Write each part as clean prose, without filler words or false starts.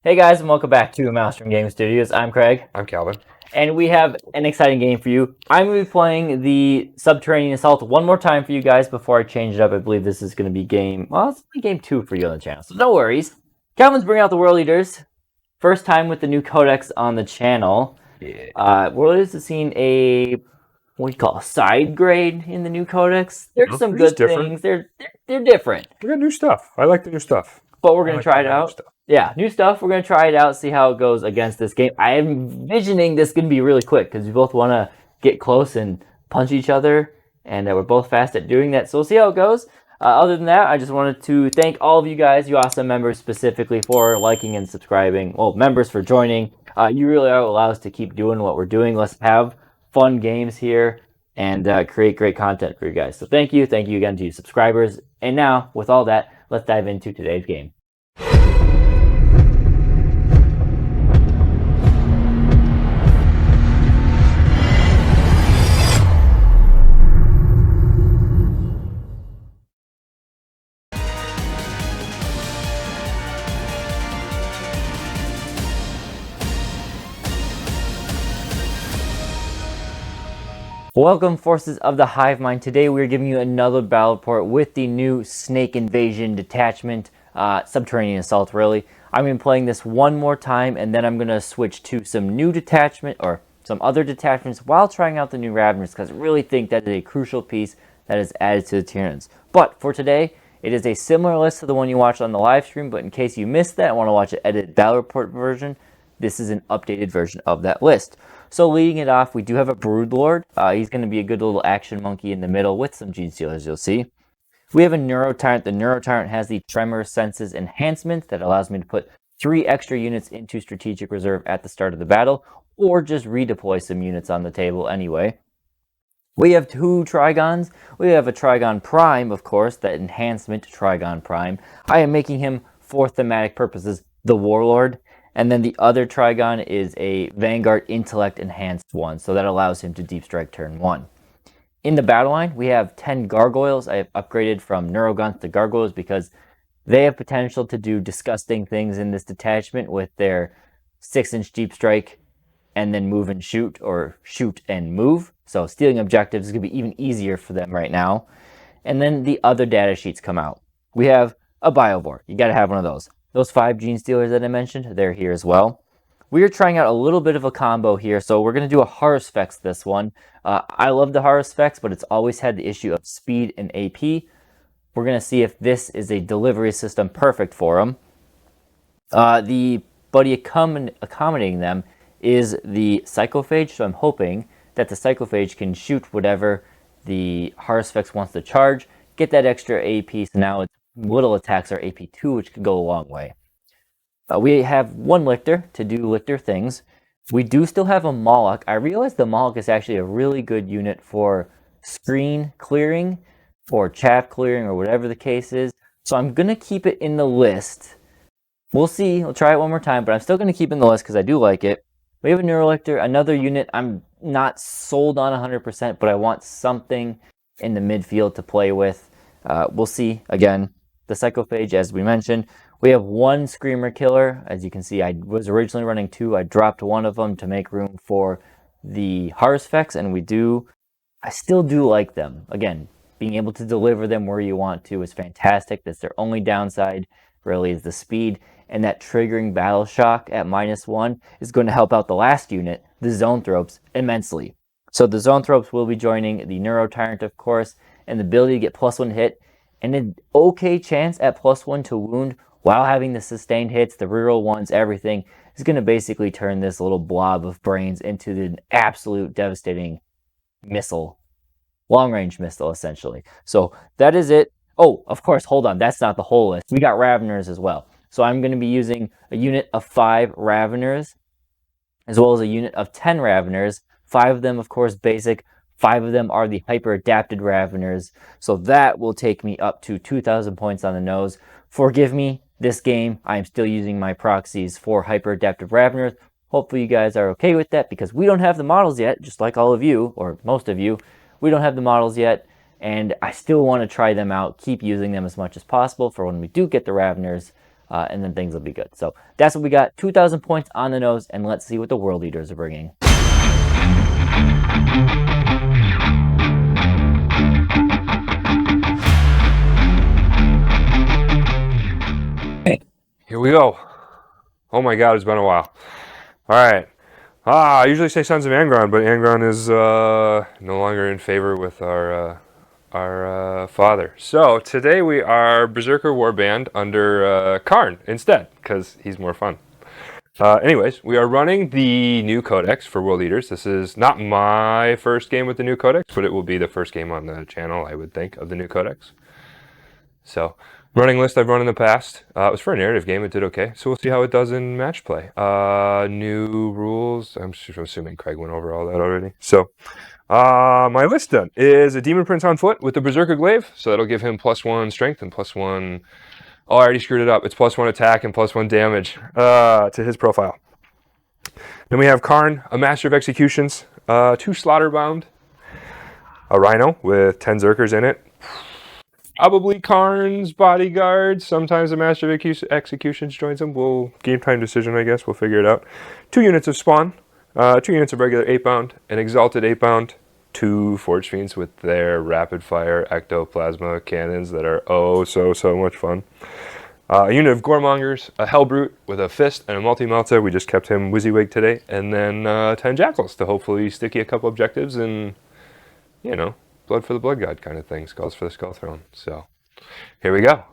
Hey guys, and welcome back to Maelstrom Game Studios. I'm Craig. I'm Calvin. And we have an exciting game for you. I'm going to be playing the Subterranean Assault one more time for you guys before I change it up. I believe this is going to be it's only game 2 for you on the channel, so no worries. Calvin's bringing out the World Eaters. First time with the new codex on the channel. Yeah. World Eaters has seen a, side grade in the new codex. There's some good things. They're different. We got new stuff. I like the new stuff. But we're going to try it out. Yeah, new stuff. We're going to try it out, see how it goes against this game. I am envisioning this going to be really quick because we both want to get close and punch each other, and we're both fast at doing that. So we'll see how it goes. Other than that, I just wanted to thank all of you guys, you awesome members specifically, for liking and subscribing. Well, members for joining. You really are what allow us to keep doing what we're doing. Let's have fun games here and create great content for you guys. So thank you again to you subscribers. And now, with all that, let's dive into today's game. Welcome, Forces of the Hive Mind. Today we're giving you another battle report with the new Snake Invasion detachment, Subterranean Assault, really. I'm going to be playing this one more time, and then I'm going to switch to some new detachment, or some other detachments, while trying out the new Raveners, because I really think that is a crucial piece that is added to the Tyranids. But for today, it is a similar list to the one you watched on the live stream, but in case you missed that and want to watch an edited battle report version, this is an updated version of that list. So leading it off, we do have a Broodlord. He's going to be a good little action monkey in the middle with some Gene Stealers, you'll see. We have a Neurotyrant. The Neurotyrant has the Tremor Senses Enhancement that allows me to put 3 extra units into Strategic Reserve at the start of the battle, or just redeploy some units on the table anyway. We have 2 Trigons. We have a Trigon Prime, of course, that enhancement Trigon Prime. I am making him for thematic purposes the Warlord. And then the other Trigon is a Vanguard Intellect Enhanced one, so that allows him to Deep Strike turn 1. In the battle line, we have 10 Gargoyles. I have upgraded from Neuroguns to Gargoyles because they have potential to do disgusting things in this detachment with their 6-inch Deep Strike and then move and shoot, or shoot and move. So stealing objectives is going to be even easier for them right now. And then the other data sheets come out. We have a Biovore. You got to have one of those. Those 5 Gene Stealers that I mentioned, they're here as well. We are trying out a little bit of a combo here, so we're going to do a Haruspex this one. I love the Haruspex, but it's always had the issue of speed and AP. We're going to see if this is a delivery system perfect for them. The buddy accommodating them is the Psychophage, so I'm hoping that the Psychophage can shoot whatever the Haruspex wants to charge, get that extra AP, so now it's little attacks are AP2, which could go a long way. We have 1 Lictor to do Lictor things. We do still have a Moloch. I realize the Moloch is actually a really good unit for screen clearing, for chaff clearing, or whatever the case is. So I'm going to keep it in the list. We'll see. We'll try it one more time, but I'm still going to keep it in the list because I do like it. We have a Neurolictor, another unit I'm not sold on 100%, but I want something in the midfield to play with. We'll see. Again, the Psychophage, as we mentioned. We have 1 Screamer Killer. As you can see, I was originally running 2. I dropped 1 of them to make room for the Haruspex, and I still do like them. Again, being able to deliver them where you want to is fantastic. That's their only downside, really, is the speed. And that triggering Battle Shock at -1 is going to help out the last unit, the Zoanthropes, immensely. So the Zoanthropes will be joining the Neurotyrant, of course, and the ability to get +1 hit, and an okay chance at +1 to wound while having the sustained hits, the reroll ones, everything is going to basically turn this little blob of brains into an absolute devastating missile. Long-range missile, essentially. So that is it. Oh, of course, hold on. That's not the whole list. We got Raveners as well. So I'm going to be using a unit of 5 Raveners, as well as a unit of 10 Raveners. 5 of them, of course, basic. 5 of them are the hyper-adapted Raveners. So that will take me up to 2,000 points on the nose. Forgive me, this game, I am still using my proxies for hyper-adaptive Raveners. Hopefully you guys are okay with that, because we don't have the models yet, just like all of you, or most of you. We don't have the models yet, and I still want to try them out, keep using them as much as possible for when we do get the Raveners. and then things will be good. So that's what we got. 2,000 points on the nose, and let's see what the World Eaters are bringing. Here we go. Oh my god, it's been a while. Alright. I usually say Sons of Angron, but Angron is no longer in favor with our father. So today we are Berserker Warband under Karn instead, because he's more fun. Anyways, we are running the new codex for World Eaters. This is not my first game with the new codex, but it will be the first game on the channel, I would think, of the new codex. So, running list I've run in the past. It was for a narrative game. It did okay. So we'll see how it does in match play. New rules. I'm assuming Craig went over all that already. So, my list then is a Demon Prince on foot with the Berserker Glaive. So that'll give him +1 strength and +1... Oh, I already screwed it up. It's +1 attack and +1 damage to his profile. Then we have Karn, a Master of Executions, 2 Slaughterbound, a Rhino with 10 Zerkers in it. Probably Karn's bodyguard. Sometimes the Master of Executions joins him. We'll game time decision, I guess. We'll figure it out. 2 units of Spawn, 2 units of regular 8-bound, an Exalted 8-bound, 2 Forge Fiends with their rapid-fire ectoplasma cannons that are so much fun. A unit of Goremongers, a Hellbrute with a Fist and a Multi-Melta. We just kept him WYSIWYG today. And then 10 Jackals to hopefully sticky a couple objectives and, you know, blood for the blood god kind of thing. Skulls for the Skull Throne. So, here we go.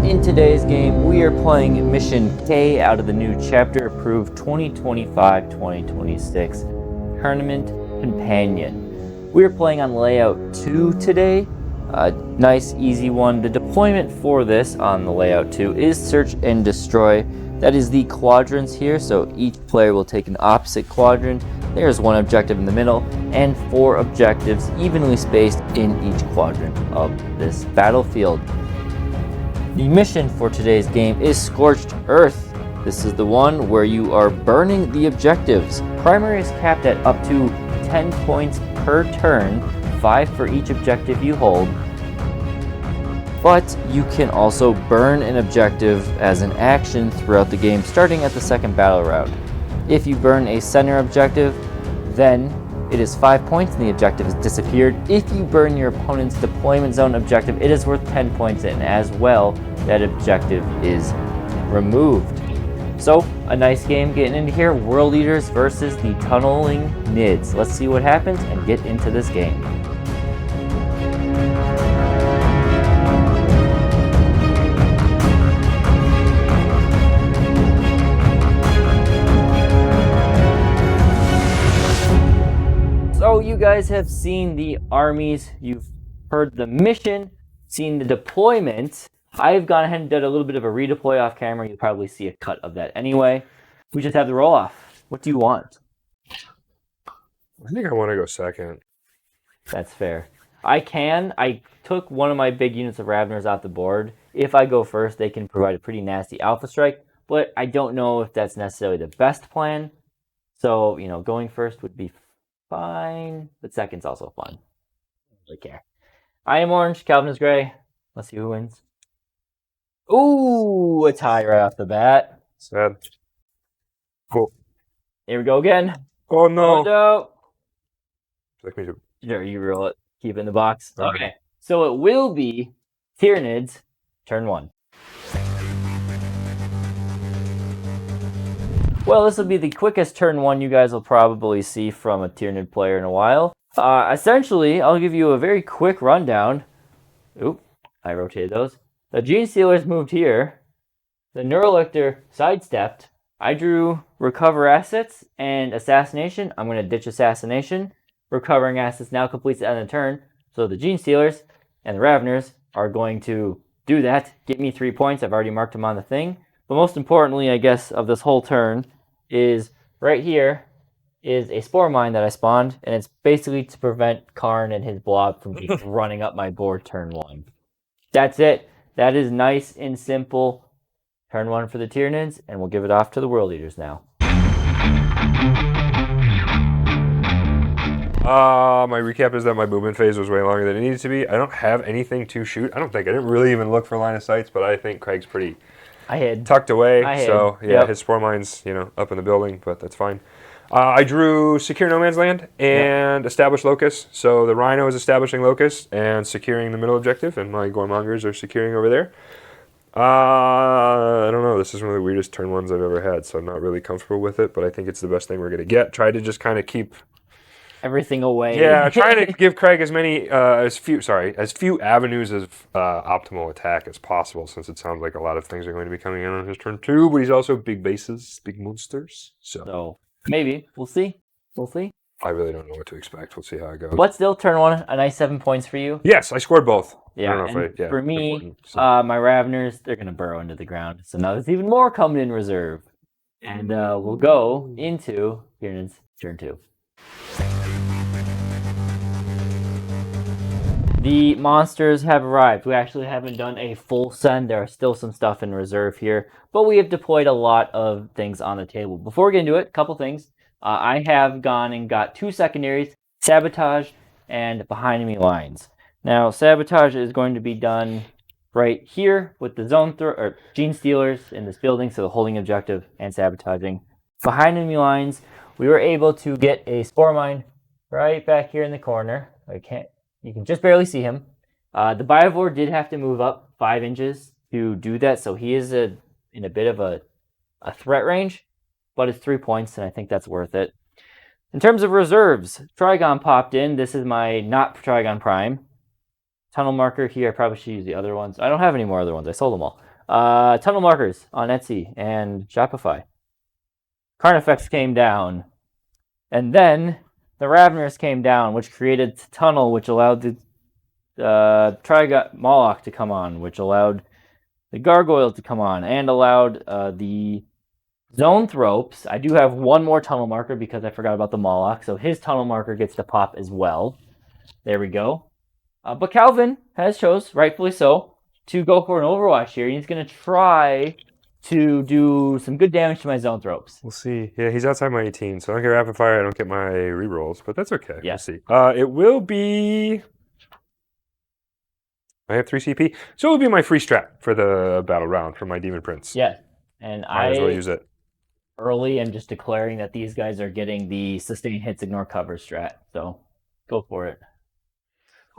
In today's game, we are playing Mission K out of the new chapter approved 2025-2026 Tournament Companion. We are playing on layout 2 today. Nice, easy one. The deployment for this on the layout 2 is Search and Destroy. That is the quadrants here, so each player will take an opposite quadrant. There's 1 objective in the middle, and 4 objectives evenly spaced in each quadrant of this battlefield. The mission for today's game is Scorched Earth. This is the one where you are burning the objectives. Primary is capped at up to 10 points per turn, 5 for each objective you hold. But you can also burn an objective as an action throughout the game, starting at the second battle round. If you burn a center objective, then it is 5 points and the objective has disappeared. If you burn your opponent's deployment zone objective, it is worth 10 points and as well, that objective is removed. So, a nice game getting into here. World Eaters versus the Tunneling Nids. Let's see what happens and get into this game. So you guys have seen the armies, you've heard the mission, seen the deployment. I've gone ahead and done a little bit of a redeploy off camera. You'll probably see a cut of that anyway. We just have the roll off. What do you want? I think I want to go second. That's fair. I took one of my big units of Raveners off the board. If I go first, they can provide a pretty nasty alpha strike, but I don't know if that's necessarily the best plan. So, you know, going first would be fine, but second's also fun. I don't really care. I am orange, Calvin is gray. Let's see who wins. Ooh, a tie right off the bat. Sad. Cool. Here we go again. Oh no. Oh, no. Like me to... Sure, you roll it. Keep it in the box. Okay. So it will be Tyranids, turn 1. Well, this will be the quickest turn 1 you guys will probably see from a Tyranid player in a while. Essentially, I'll give you a very quick rundown. Oop, I rotated those. The Gene Stealers moved here. The Neurolictor sidestepped. I drew Recover Assets and Assassination. I'm going to ditch Assassination. Recovering Assets now completes the end of the turn. So the Gene Stealers and the Raveners are going to do that. Get me 3 points. I've already marked them on the thing. But most importantly, I guess, of this whole turn is right here is a Spore Mine that I spawned. And it's basically to prevent Karn and his blob from just running up my board turn 1. That's it. That is nice and simple. Turn 1 for the Tyranids, and we'll give it off to the World Eaters now. My recap is that my movement phase was way longer than it needed to be. I don't have anything to shoot. I didn't really even look for line of sights, but I think Craig's pretty tucked away. So yeah, his spore mine's up in the building, but that's fine. I drew secure no man's land and establish locus. So the rhino is establishing locus and securing the middle objective, and my goremongers are securing over there. I don't know. This is one of the weirdest turn ones I've ever had, so I'm not really comfortable with it. But I think it's the best thing we're gonna get. Try to just kind of keep everything away. Yeah, trying to give Craig as few avenues of optimal attack as possible, since it sounds like a lot of things are going to be coming in on his turn 2. But he's also big bases, big monsters. So maybe we'll see. We'll see. I really don't know what to expect. We'll see how it goes. But still, turn 1, a nice 7 points for you. Yes, I scored both. Yeah, I don't know if for me, my Raveners, they're gonna burrow into the ground. So now there's even more coming in reserve, and we'll go into Tyranids turn 2. The monsters have arrived. We actually haven't done a full send. There are still some stuff in reserve here, but we have deployed a lot of things on the table. Before we get into it, a couple things. I have gone and got 2 secondaries, Sabotage and Behind Enemy Lines. Now, Sabotage is going to be done right here with the Gene Stealers in this building, so the holding objective and sabotaging. Behind Enemy Lines, we were able to get a Spore Mine right back here in the corner. You can just barely see him. The Biovore did have to move up 5 inches to do that, so he is in a bit of a threat range, but it's 3 points, and I think that's worth it. In terms of reserves, Trigon popped in. This is my not Trigon Prime. Tunnel marker here. I probably should use the other ones. I don't have any more other ones. I sold them all. Tunnel markers on Etsy and Shopify. Carnifex came down, and then the Raveners came down, which created a tunnel, which allowed the Trigon Moloch to come on, which allowed the Gargoyle to come on, and allowed the Zoanthropes. I do have one more tunnel marker because I forgot about the Moloch, so his tunnel marker gets to pop as well. There we go. But Calvin has chose, rightfully so, to go for an Overwatch here. He's going to try to do some good damage to my Zoanthropes. We'll see. Yeah, he's outside my 18, so I don't get rapid fire. I don't get my rerolls, but that's okay. Yeah. We'll see. It will be... I have 3 CP, so it will be my free strat for the battle round for my Demon Prince. Yeah, and Might as well use it. Early and just declaring that these guys are getting the sustain hits, ignore cover strat. So go for it.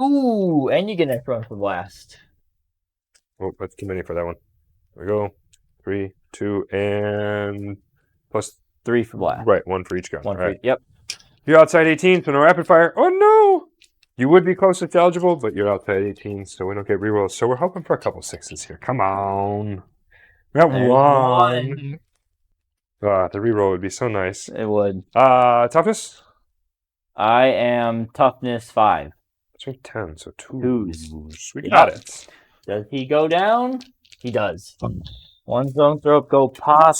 Ooh, and you get an run for blast. Oh, that's too many for that one. There we go. 3, 2, and plus 3 for blast. Right, 1 for each gun. One for each. Yep. You're outside 18, so no rapid fire. Oh no! You would be close to eligible, but you're outside 18, so we don't get rerolls. So we're hoping for a couple 6s here. Come on. We got one. The reroll would be so nice. It would. Toughness? I am toughness 5. That's 10, so 2s. We got it. Does he go down? He does. One Zoanthrope go pop.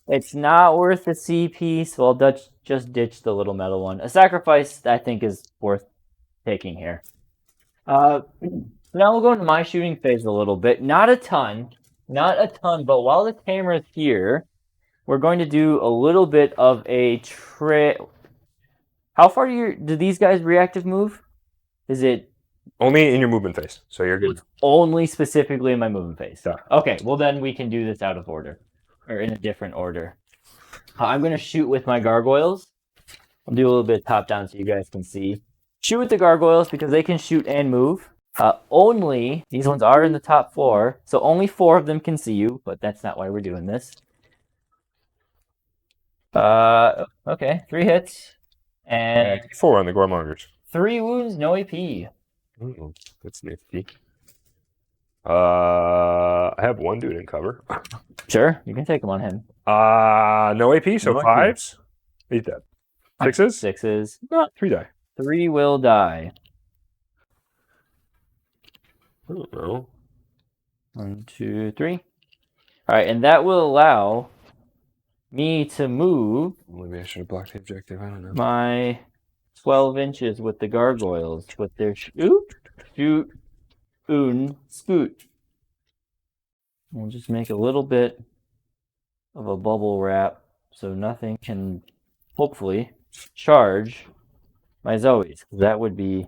It's not worth the CP, so I'll just ditch the little metal one. A sacrifice, I think, is worth taking here. Now we'll go into my shooting phase a little bit. Not a ton, but while the camera's here, we're going to do a little bit of a How far do these guys reactive move? Is it only in your movement phase? So you're good. Only specifically in my movement phase. Yeah. Okay, well then we can do this out of order, or in a different order. I'm going to shoot with my gargoyles. I'll do a little bit of top down so you guys can see. Shoot with the gargoyles because they can shoot and move. Only, these ones are in the top floor, so only 4 of them can see you, but that's not why we're doing this. Okay, 3 hits. And 4 on the Goremongers. 3 wounds, no AP. Ooh, that's nifty. I have 1 dude in cover. Sure, you can take him on him. No AP, so No AP. 5s. Eat that. 6s? 6s. No, 3 die. 3 will die. I don't know. 1, 2, 3. All right, and that will allow me to move. Maybe I should have blocked the objective. I don't know. My 12 inches with the gargoyles with their shoot, scoot. We'll just make a little bit of a bubble wrap so nothing can hopefully charge my Zoes. That would be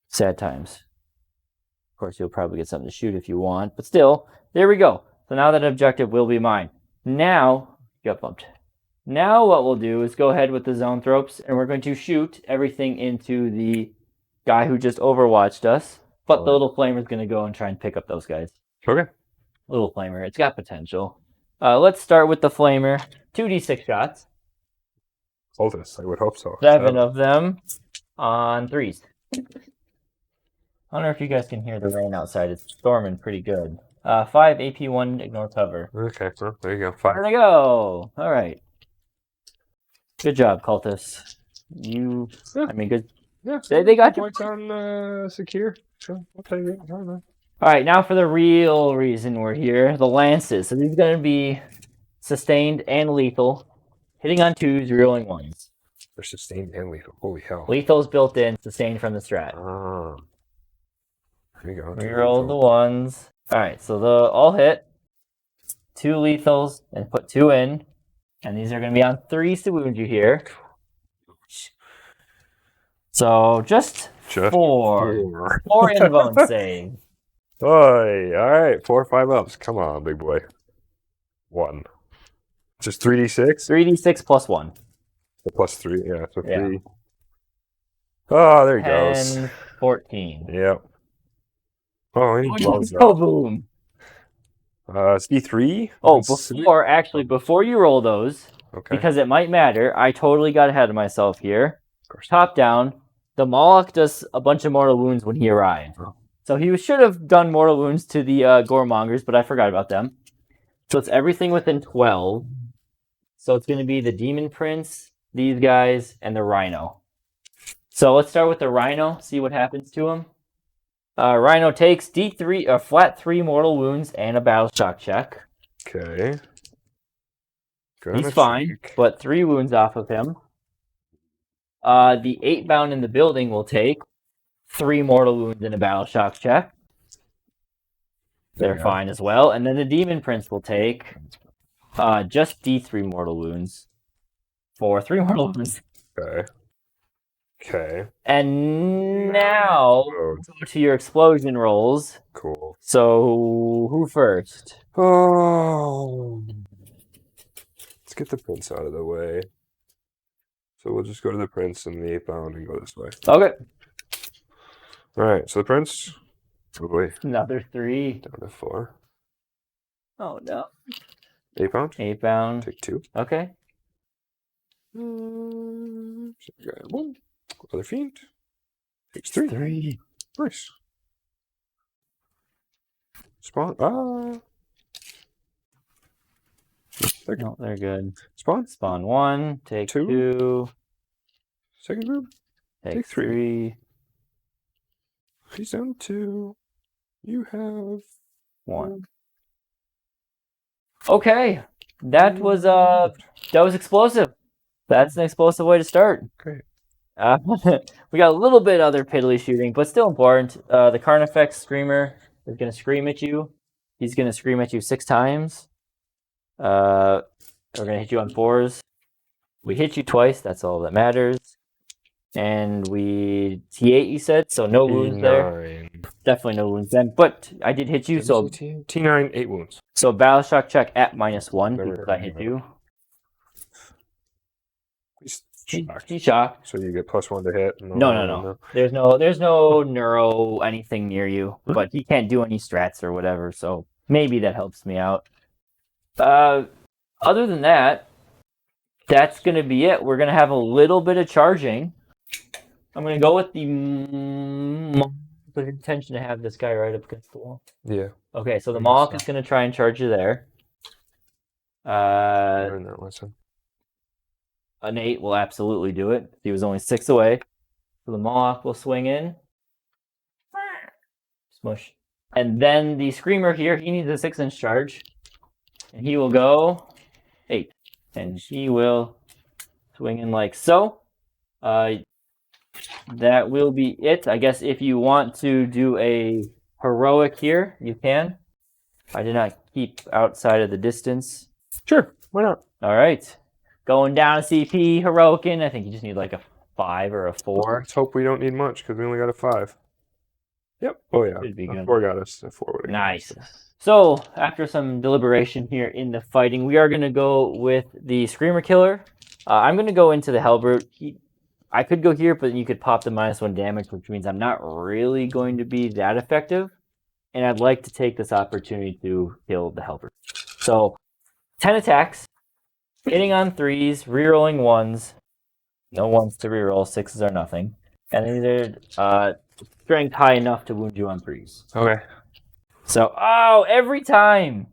sad times. Of course, you'll probably get something to shoot if you want, but still, there we go. So now that objective will be mine. Now, got bumped. Now what we'll do is go ahead with the zoanthropes, and we're going to shoot everything into the guy who just overwatched us. But the little flamer is going to go and try and pick up those guys. Okay. Little flamer, it's got potential. Let's start with the flamer. 2d6 shots. Cultists, I would hope so. 7 of them on 3s. I don't know if you guys can hear the rain outside. It's storming pretty good. 5 AP1, ignore cover. Okay, well, there you go. 5. There they go. All right. Good job, cultists. You, Yeah. I mean, good. Yeah. They got you. Points on secure. Sure, I'll take it. I don't know. All right, now for the real reason we're here, the lances. So these are going to be sustained and lethal, hitting on 2s, rerolling 1s. They're sustained and lethal. Holy hell. Lethal's built in, sustained from the strat. There you go. Reroll the 1s. All right, so they'll all hit. 2 lethals, and put 2 in. And these are going to be on 3s to wound you here. So just 4. 4 in bone save. Oy, all right, 4 or 5 ups. Come on, big boy. 1. Just 3d6? 3d6 plus 1. So plus 3, yeah, so 3. Yeah. Oh, there he 10, goes. 14. Yep. Oh, and he blows Oh, up. boom. It's D3? Oh, before you roll those, Okay. because it might matter, I totally got ahead of myself here. Of course. Top down, the Moloch does a bunch of mortal wounds when he arrived. Oh. So he should have done mortal wounds to the Goremongers, but I forgot about them. So it's everything within 12. So it's going to be the Demon Prince, these guys, and the Rhino. So let's start with the Rhino, see what happens to him. Rhino takes D3, flat 3 mortal wounds and a battle shock check. Okay. He's fine, but 3 wounds off of him. The 8 bound in the building will take 3 mortal wounds and a battle shock check. They're fine as well. And then the Demon Prince will take just D3 mortal wounds for 3 mortal wounds. Okay. Okay. And now go to your explosion rolls. Cool. So who first? Oh. Let's get the prince out of the way. So we'll just go to the prince and the 8 bound and go this way. Okay. All right. So the prince. Oh boy. Another 3. Down to 4. Oh no. 8 bound. 8 bound. Take 2. Okay. Boom. Other fiend. Takes 3. 3. Nice. Spawn. Ah. They're good. No, they're good. Spawn. Spawn 1. Take 2. 2. Second group. Take 3. He's down 2. You have 1. Okay. That was explosive. That's an explosive way to start. Great. We got a little bit other piddly shooting, but still important. The Carnifex Screamer is going to scream at you. He's going to scream at you 6 times. We're going to hit you on 4s. We hit you twice. That's all that matters. And we T8, you said, so no wounds there. Definitely no wounds then. But I did hit you, so T9, 8 wounds. So battle shock check at -1 because I hit you. He's shocked. So you get +1 to hit. No. There's no neuro anything near you, but he can't do any strats or whatever. So maybe that helps me out. Other than that, that's gonna be it. We're gonna have a little bit of charging. I'm gonna go with the intention to have this guy right up against the wall. Yeah. Okay, so the Moloch is gonna try and charge you there. Learn that lesson. An 8 will absolutely do it. He was only 6 away. So the Moloch will swing in. Smush. And then the Screamer here, he needs a 6-inch charge. And he will go 8. And he will swing in like so. That will be it. I guess if you want to do a heroic here, you can. I did not keep outside of the distance. Sure, why not? All right. Going down a CP, heroic in. I think you just need like a 5 or a 4. Let's hope we don't need much because we only got a 5. Yep. Oh yeah. Should be A good. 4 got us. A 4 would have. Nice. So after some deliberation here in the fighting, we are going to go with the Screamer Killer. I'm going to go into the Hellbrute. I could go here, but you could pop the -1 damage, which means I'm not really going to be that effective. And I'd like to take this opportunity to kill the Hellbrute. So 10 attacks, hitting on 3s, rerolling 1s. No 1s to reroll, 6s are nothing. And then they're strength high enough to wound you on 3s. Okay. So, every time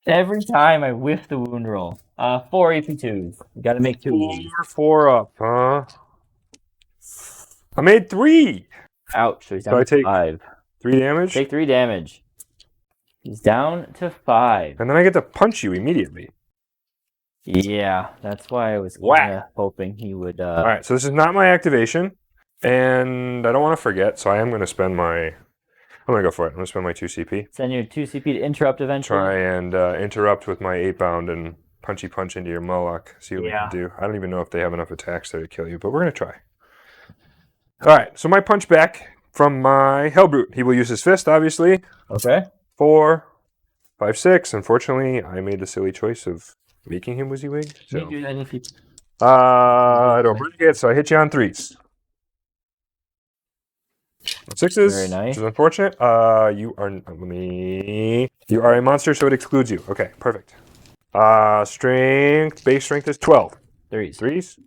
I whiff the wound roll. 4 AP2s. You gotta make 2 of these. 4 up, huh? I made 3! Ouch, so he's down So I to take 5. 3 damage? Take 3 damage. He's down to 5. And then I get to punch you immediately. Yeah, that's why I was kinda hoping he would... Alright, so this is not my activation. And I don't want to forget, so I am going to spend my... I'm going to go for it. I'm going to spend my 2 CP. Send your 2 CP to interrupt eventually. Try and interrupt with my 8 bound and punchy punch into your Moloch. See what we can do. I don't even know if they have enough attacks there to kill you, but we're going to try. Alright, so my punch back from my Hellbrute. He will use his fist, obviously. Okay. 4, 5, 6. Unfortunately, I made the silly choice of making him WYSIWYG. So. I don't break it, so I hit you on 3s. 6s, Very nice. which is unfortunate. You are a monster, so it excludes you. Okay, perfect. Base strength is 12. 3s. 3s.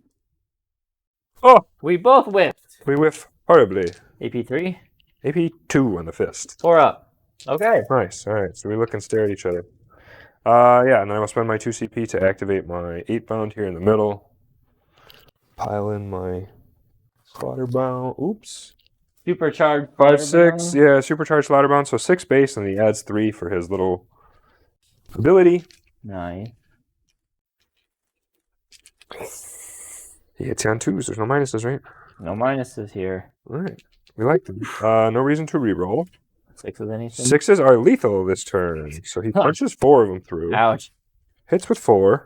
Oh, We both whiffed. we whiff horribly. AP3. AP2 on the fist. 4 up. Okay. Nice. All right, so we look and stare at each other. Yeah, and then I will spend my 2 CP to activate my 8 bound here in the middle. Pile in my slaughter bound. Oops. Supercharged. 5, 6. Yeah, supercharged slaughter bound. So 6 base, and he adds 3 for his little ability. Nice. He hits you on 2s. There's no minuses, right? No minuses here. All right. We like them. No reason to reroll. 6 with anything? 6s are lethal this turn. So he punches 4 of them through. Ouch. Hits with 4.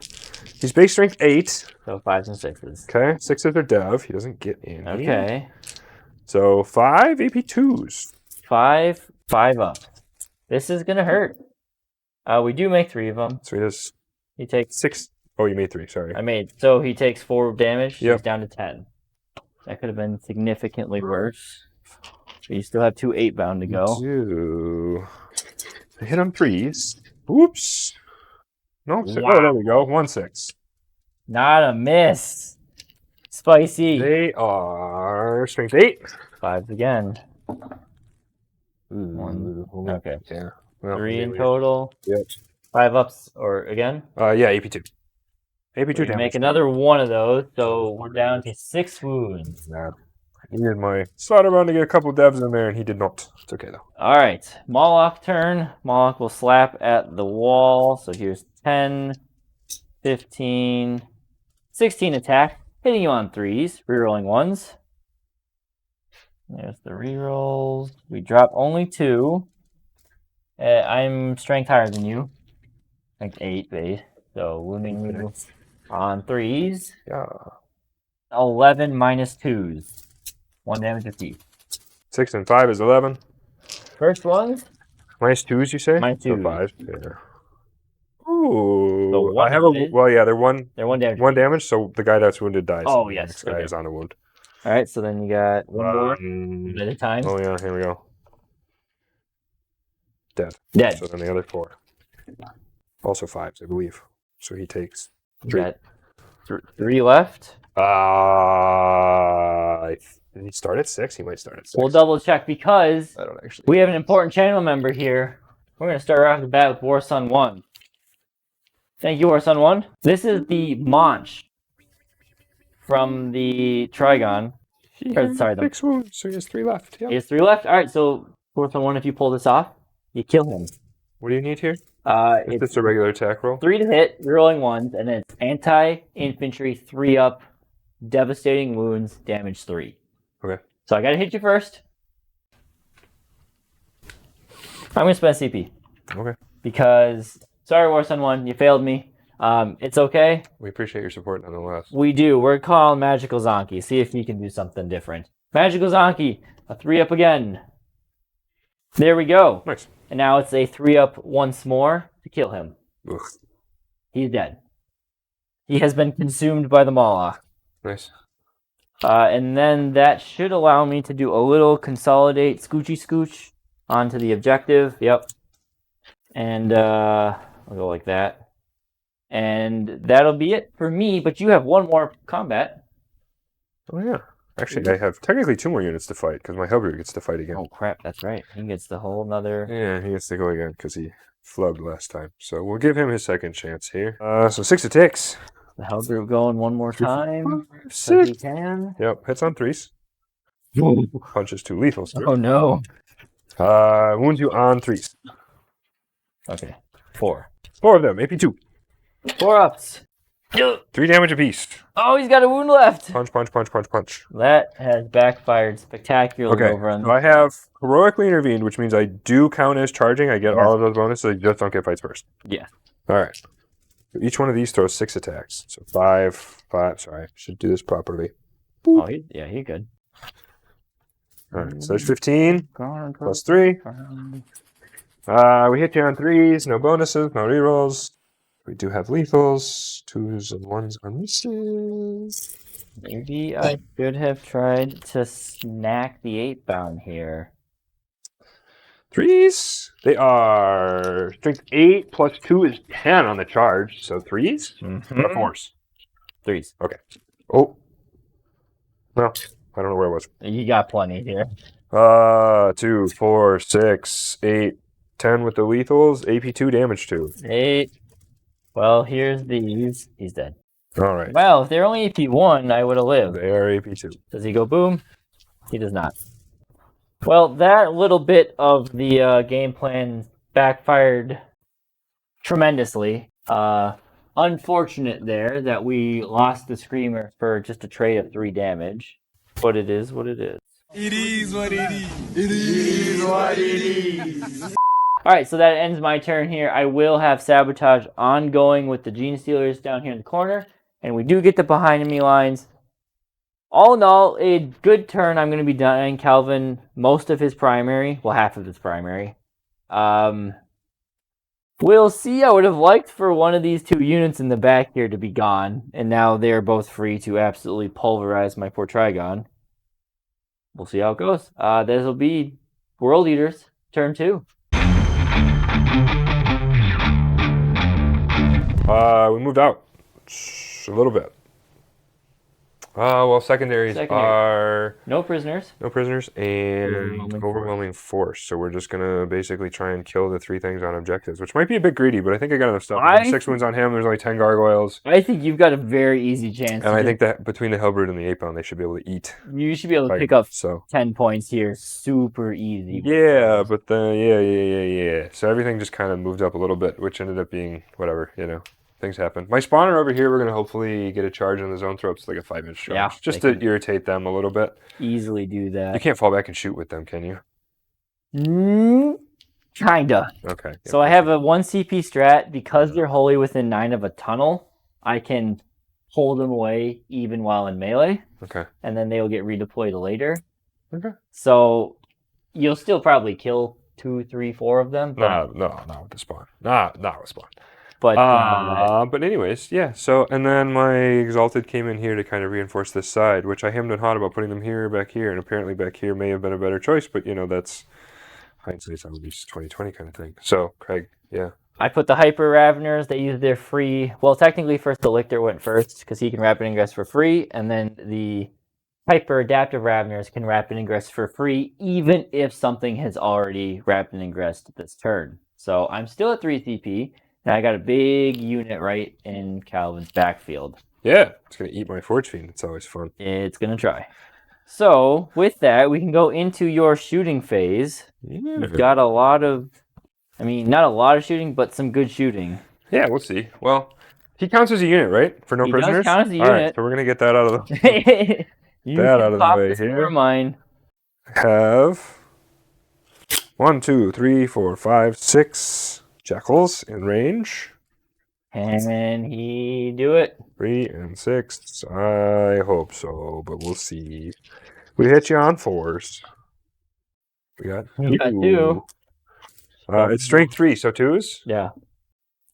He's base strength 8. So 5s and 6s. Okay. 6s are dev. He doesn't get in. Okay. So 5 AP2s. 5 up. This is gonna hurt. We do make 3 of them. So he does He takes 6. Oh, you made 3. Sorry. so he takes 4 damage. Yep. He's down to 10. That could have been significantly worse. But you still have 2 8 bound to go. Two. I hit on 3s. Oops. No. Wow. Oh, there we go. 1 6. Not a miss. Spicy. They are strength 8. 5s again. Ooh. Okay. Yeah. Well, 3 in total. Yep. 5 ups or again? Yeah, AP2. AP2 We damage. make another one of those, so we're down to 6 wounds. Nah. I needed my slaughter bound to get a couple devs in there, and he did not. It's okay, though. All right. Moloch turn. Moloch will slap at the wall. So here's 10, 15, 16 attack. Hitting you on 3s. Rerolling 1s. There's the rerolls. We drop only 2. I'm strength higher than you. Strength 8 base. So wounding you on 3s. Yeah. 11 minus 2s. 1 damage apiece. 6 and 5 is 11. First one. Minus 2s, you say? Minus 2s. So 5. Yeah. Ooh. So I have a... Well, yeah, they're 1 damage. 1 damage, so the guy that's wounded dies. Oh, The yes. next guy is on a wound. All right, so then you got one more at a time. Oh, yeah, here we go. Dead. Dead. So then the other 4. Also 5s, I believe. So he takes You 3. got 3 left. Did he start at 6? He might start at 6. We'll double check because I don't actually. we have an important channel member here. We're going to start right off the bat with Warsun 1. Thank you, Warsun 1. This is the Monch from the Trigon. Sorry, the 6 wounds, so he has 3 left. He Yep. has 3 left. All right, so Warsun 1, if you pull this off, you kill him. What do you need here? It's It's a regular attack roll. 3 to hit, rerolling 1s, and then it's anti-infantry, 3 up, devastating wounds, damage 3. Okay. So I gotta hit you first. I'm gonna spend CP. Okay. Because, sorry Warsun 1, you failed me. It's okay. We appreciate your support nonetheless. We do. We're calling Magical Zonky. See if he can do something different. Magical Zonky, a 3-up again. There we go. Nice. And now it's a 3-up once more to kill him. Ugh. He's dead. He has been consumed by the Moloch. Nice. And then that should allow me to do a little consolidate scoochy scooch onto the objective. Yep. And I'll go like that. And that'll be it for me, but you have one more combat. Oh, yeah. Actually, I have technically 2 more units to fight, because my Hellbreeder gets to fight again. Oh, crap, that's right. He gets the whole nother... Yeah, he gets to go again, because he flubbed last time. So we'll give him his second chance here. So 6 attacks. The Hellbreeder going one more time. 6. He can. Yep, hits on 3s. Punches 2 lethals. Oh, no. Wounds you on 3s. Okay, 4. 4 of them, AP2. 4 ups. 3 damage apiece. Oh, he's got a wound left. Punch, punch, punch, punch, punch. That has backfired spectacularly Okay, over on... so I have heroically intervened, which means I do count as charging. I get all of those bonuses. I just don't get fights first. Yeah. All right. So each one of these throws 6 attacks. So 5. Sorry, I should do this properly. Oh, he's good. All right, so there's 15 plus 3. We hit you on 3s, no bonuses, no rerolls. We do have lethals. 2s and 1s are missing. Maybe I should have tried to snack the 8-bound here. 3s. They are strength 8 plus 2 is 10 on the charge. So 3s or 4s? 3s. Okay. Oh. No, I don't know where it was. You got plenty here. 2, 4, 6, 8, 10 with the lethals. AP2 damage 2. 8. Well, here's these. He's dead. All right. Well, if they're only AP1, I would have lived. They are AP2. Does he go boom? He does not. Well, that little bit of the game plan backfired tremendously. Unfortunate there that we lost the Screamer for just a trade of 3 damage. But it is what it is. It is what it is. It is what it is. Alright, so that ends my turn here. I will have Sabotage ongoing with the Gene Stealers down here in the corner. And we do get the behind enemy lines. All in all, a good turn. I'm going to be dying Calvin most of his primary. Well, half of his primary. We'll see. I would have liked for one of these 2 units in the back here to be gone. And now they're both free to absolutely pulverize my poor Trigon. We'll see how it goes. This will be World Eaters, turn 2. We moved out a little bit. Well, secondaries are no prisoners. No prisoners and overwhelming force. So we're just gonna basically try and kill the 3 things on objectives, which might be a bit greedy, but I think I got enough stuff. 6 wounds on him. There's only 10 gargoyles. I think you've got a very easy chance. And I think that between the Hellbrood and the 8-bound, they should be able to eat. You should be able to pick up 10 points here, super easy. Yeah, but then yeah. So everything just kind of moved up a little bit, which ended up being whatever, you know. Things happen. My spawner over here, we're going to hopefully get a charge on the zone throw up to like a 5-inch charge. Yeah, just to irritate them a little bit. Easily do that. You can't fall back and shoot with them, can you? Kinda. Okay. So I have a 1 CP strat. Because they're wholly within 9 of a tunnel, I can pull them away even while in melee. Okay. And then they'll get redeployed later. Okay. So you'll still probably kill 2, 3, 4 of them. But... No, not with the spawn. Not with spawn. But anyways, yeah. So, and then my Exalted came in here to kind of reinforce this side, which I hemmed and hawed about putting them here, back here, and apparently back here may have been a better choice, but you know, that's hindsight's always 2020 kind of thing. So, Craig, yeah. I put the Hyper Raveners. They use their free. Well, technically, first the Lictor went first because he can rapid ingress for free, and then the Hyper Adaptive Raveners can rapid ingress for free, even if something has already rapid ingressed this turn. So I'm still at 3 CP. And I got a big unit right in Calvin's backfield. Yeah, it's going to eat my Forge Fiend. It's always fun. It's going to try. So, with that, we can go into your shooting phase. Yeah. You've got a lot of... I mean, not a lot of shooting, but some good shooting. Yeah, we'll see. Well, he counts as a unit, right? For no prisoners? He does count as a unit. All right, so we're going to get that out of the, way here. Mine. I have 1, 2, 3, 4, 5, 6... Jackals in range. Can he do it? 3 and 6. I hope so, but we'll see. We hit you on 4s. We got We got 2. It's strength 3, so 2s? Yeah.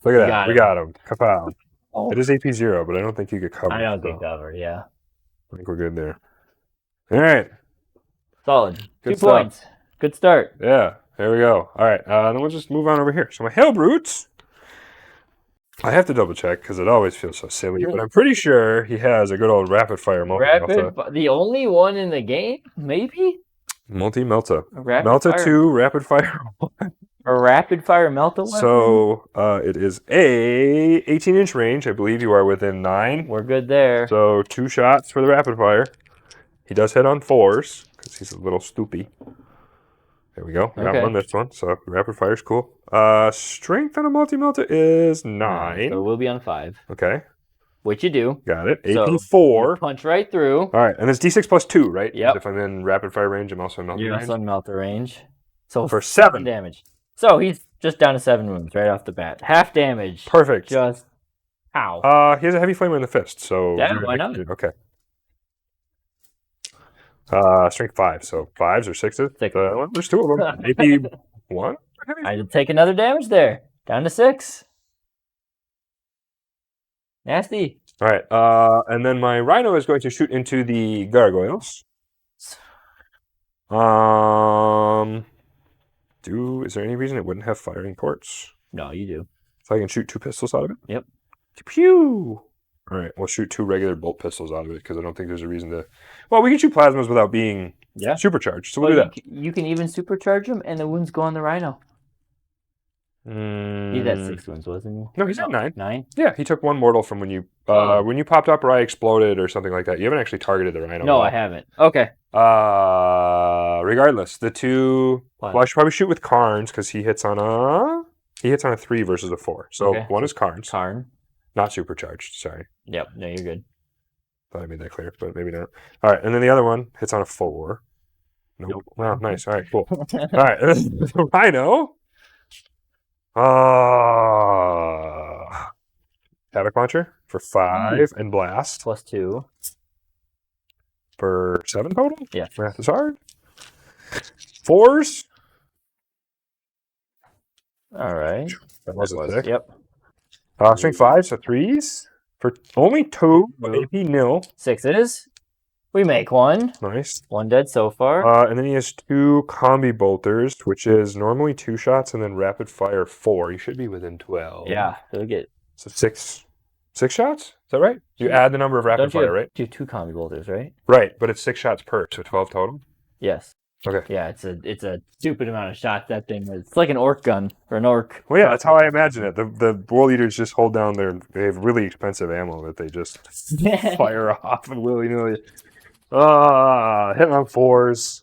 Look at You that. got We him. got him. Kapow. Oh, It is AP 0, but I don't think you get covered. I don't so get covered, yeah. I think we're good there. All right. Solid. Good 2 stuff. points. Good start. Yeah, there we go. All right, then we'll just move on over here. So my Hail Brutes, I have to double check because it always feels so silly, but I'm pretty sure he has a good old rapid fire multi-melta. The only one in the game, maybe? Multi-melta. A rapid Melta fire. 2, rapid fire. A rapid fire Melta weapon? So it is a 18-inch range. I believe you are within 9. We're good there. So 2 shots for the rapid fire. He does hit on 4s because he's a little stoopy. There we go. We got Okay. one this one. So rapid fire's cool. Strength on a multi-melta is 9. So we'll be on 5. Okay. Which you do. Got it. So, AP 4. Punch right through. All right. And it's D6 plus 2, right? Yep. If I'm in rapid fire range, I'm also in melta You're range. also on Melta range. So For 7 damage. So he's just down to 7 wounds right off the bat. Half damage. Perfect. Just how? He has a heavy flamer in the fist, so Yeah, why not? Okay. Strength 5, so 5s or 6s. 6. Well, there's 2 of them. AP 1. I did take another damage there. Down to 6. Nasty. All right. And then my Rhino is going to shoot into the gargoyles. Is there any reason it wouldn't have firing ports? No, you do. So I can shoot 2 pistols out of it? Yep. Pew! All right, we'll shoot 2 regular bolt pistols out of it because I don't think there's a reason to. Well, we can shoot plasmas without being supercharged, so we'll do that. You can even supercharge them, and the wounds go on the Rhino. He had 6 wounds, wasn't he? No, he's at 9. 9? Yeah, he took 1 mortal from when you popped up or I exploded or something like that. You haven't actually targeted the Rhino. No, I haven't. Okay. Regardless, the 2. Well, I should probably shoot with Karns because he hits on a 3 versus a 4. So Okay. 1 is Karns. Karn. Not supercharged, sorry. Yep, no, you're good. Thought I made that clear, but maybe not. All right, and then the other one hits on a 4. Nope. Wow, nice. All right, cool. All right, and then the Rhino. Havoc Launcher for 5 and Blast Plus 2. for 7 total. Yeah. Math is hard. 4s. All right. That was a 6. Yep. Strength 5, so 3s for only 2. Nope. AP nil. 6s. We make 1. Nice. 1 dead so far. And then he has 2 combi bolters, which is normally 2 shots and then rapid fire 4. You should be within 12. Yeah, they'll get. So 6 shots? Is that right? You add the number of rapid Don't you fire, have right? do 2 combi bolters, right? Right, but it's 6 shots per, so 12 total. Yes. Okay. Yeah, it's a stupid amount of shots that thing is. It's like an orc gun for an orc. Well, yeah, that's how I imagine it. The World Eaters just hold down they have really expensive ammo that they just fire off and willy-nilly. Hitting on 4s.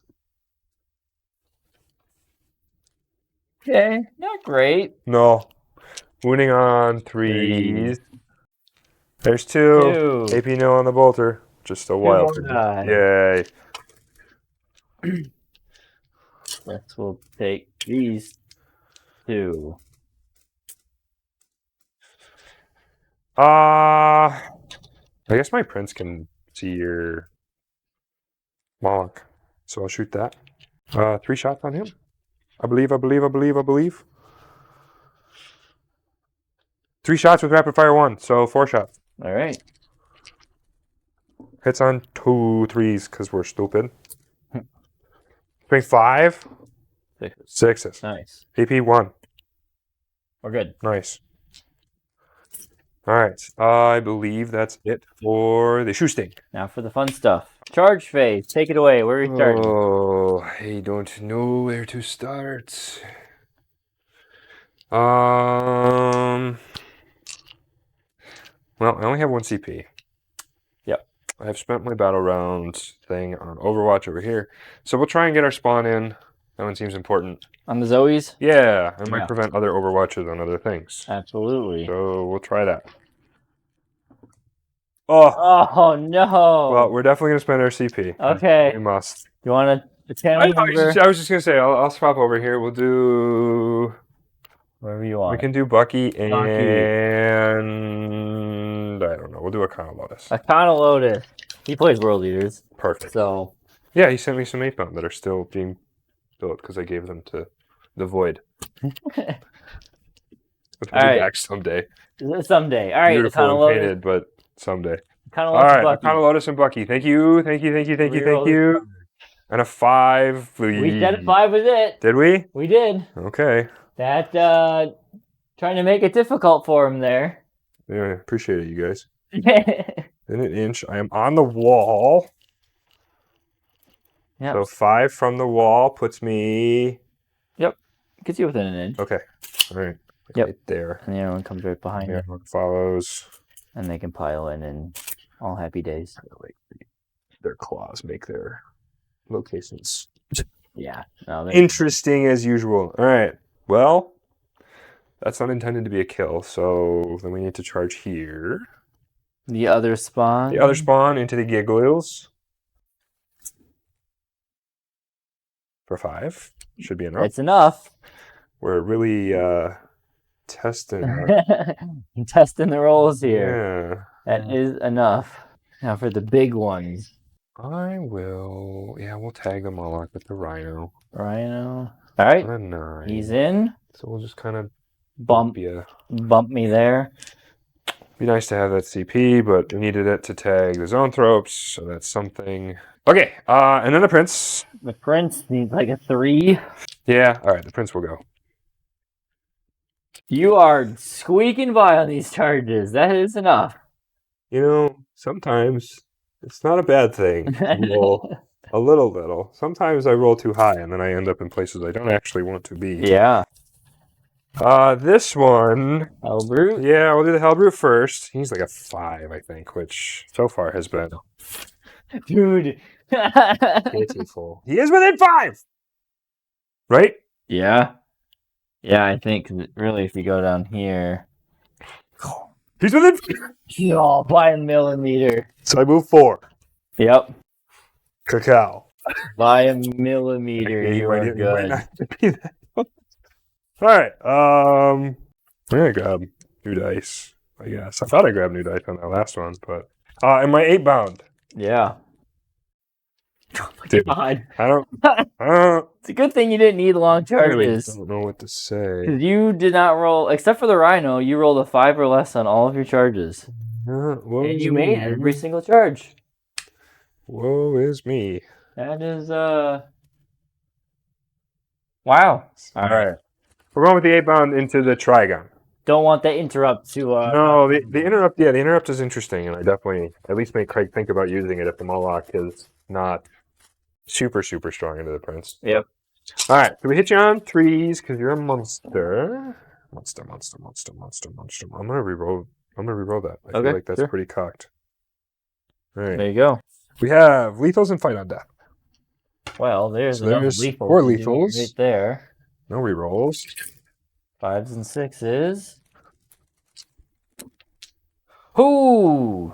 Okay, not great. No. Wounding on 3s. There's 2. 2. AP nil on the bolter. Just a wild. more die. Yay. Let's we'll take these 2. I guess my prince can see your Moloch. So I'll shoot that. 3 shots on him. I believe. 3 shots with rapid fire 1, so 4 shots. All right. Hits on 2 3s because we're stupid. Strength 5. 6s. Nice. AP 1. We're good. Nice. All right. I believe that's it for the shoe stink. Now for the fun stuff. Charge phase. Take it away. Where are we starting? Oh, I don't know where to start. Well, I only have 1 CP. Yep. I've spent my battle round thing on Overwatch over here. So we'll try and get our spawn in. That one seems important. On the Zoes? Yeah, it might Yeah. prevent other Overwatches on other things. Absolutely. So we'll try that. Oh, no. well, we're definitely going to spend our CP. Okay. We must. You want a I channel number? was just going to say, I'll swap over here. We'll do Wherever you We want. can do Bucky Bucky. and I don't know. We'll do a Kana Lotus. Akana Lotus. He plays World Eaters. Perfect. So. Yeah, he sent me some 8-pound that are still being built because I gave them to the Void. They'll be All right. back someday. Someday. All right, Beautiful Akana and Lotus. painted, but someday. Akana All Lotus right, Bucky. Akana Lotus and Bucky. Thank you. And a 5. We said a 5 was it. Did we? We did. Okay. That, trying to make it difficult for him there. Yeah, appreciate it, you guys. Yep. In an inch, I am on the wall. So 5 from the wall puts me... Yep. Gets you within an inch. Okay. All right. Yep. Right there. And the other one comes right behind Yeah, it. one follows. And they can pile in and all happy days. Like their claws make their locations Yeah. No, interesting as usual. All right. Well, that's not intended to be a kill, so then we need to charge here. the other spawn. The other spawn into the Giggles. For 5. Should be enough. It's enough. We're really testing. Testing the rolls here. Yeah. That is enough. Now for the big ones. I will. Yeah, we'll tag them all up with the Rhino. Rhino. All right. On a 9. He's in. So we'll just kind of Bump me there. Be nice to have that CP, but we needed it to tag the Zoanthropes, so that's something. Okay, and then the Prince. The Prince needs like a 3. Yeah, all right, the Prince will go. You are squeaking by on these charges. That is enough. You know, sometimes it's not a bad thing to roll a little. Sometimes I roll too high, and then I end up in places I don't actually want to be. Yeah. This one. Hellbrute? Yeah, we'll do the Hellbrute first. He's like a 5, I think, which so far has been Dude. pitiful. He is within 5! Right? Yeah. Yeah, I think really if you go down here. He's within 5! Oh, by a millimeter. So I move 4. Yep. Cacao. By a millimeter, you are good. All right. I'm gonna grab new dice. I guess I thought I grabbed new dice on that last one, but and my 8-bound. Yeah. Dude, God. I don't. It's a good thing you didn't need long I really charges. don't know what to say. Because you did not roll, except for the Rhino, you rolled a 5 or less on all of your charges. Woe And is you me. made every single charge. Woe is me. That is, wow. All right. We're going with the 8-bound into the Trigon. Don't want that interrupt to, No, the interrupt. Yeah, the interrupt is interesting, and I definitely at least make Craig think about using it if the Moloch is not super strong into the Prince. Yep. All right, so we hit you on 3s because you're a monster. Monster. I'm gonna reroll that. I feel like that's sure. pretty cocked. All right. There you go. We have lethals and fight on death. Well, there's So another there's lethal. 4 to do lethals. right there. No rerolls. 5s and 6s. Ooh!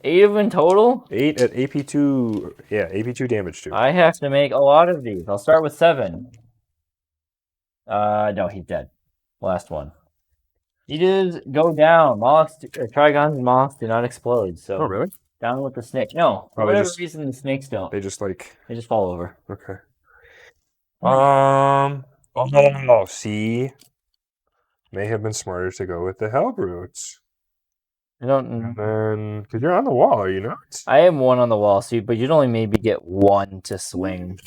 8 of them in total? 8 at AP2. Yeah, AP2 damage too. I have to make a lot of these. I'll start with 7. No, he's dead. Last one. He does go down. Trigons and Molochs do not explode. So Oh, really? down with the snake. No, for Oh, whatever reason the snakes don't. They just like. They just fall over. Okay. Oh, see, may have been smarter to go with the Hellbrutes. I don't. And then, because you're on the wall, are you not? I am 1 on the wall, so but you'd only maybe get 1 to swing.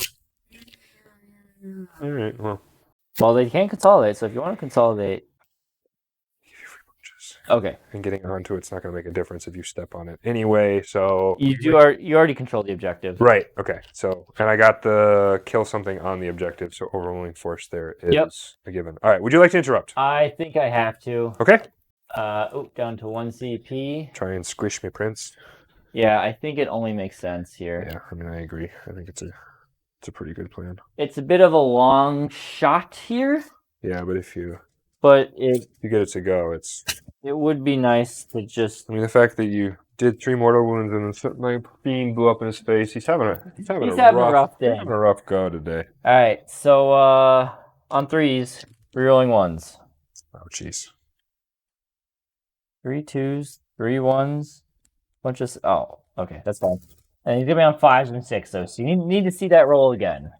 All right. Well, Well, they can consolidate. So if you want to consolidate, give you free punches. okay. And getting onto it's not going to make a difference if you step on it anyway. So You already control the objective. right. Okay. So and I got the kill something on the objective. So overwhelming force there is a given. All right. Would you like to interrupt? I think I have to. Okay. Down to 1 CP. Try and squish me, Prince. Yeah, I think it only makes sense here. Yeah. I mean, I agree. I think it's a pretty good plan. It's a bit of a long shot here, Yeah, but if you if get it to go, it's. it would be nice to just. I mean, the fact that you did 3 mortal wounds and then my beam blew up in his face. He's having a rough day. He's having a rough go today. All right, so on 3s, rerolling 1s. Oh, jeez. 3 2s, 3 1s, bunch of. Oh, okay, that's fine. And he's gonna be on 5s and 6s, though, so you need to see that roll again.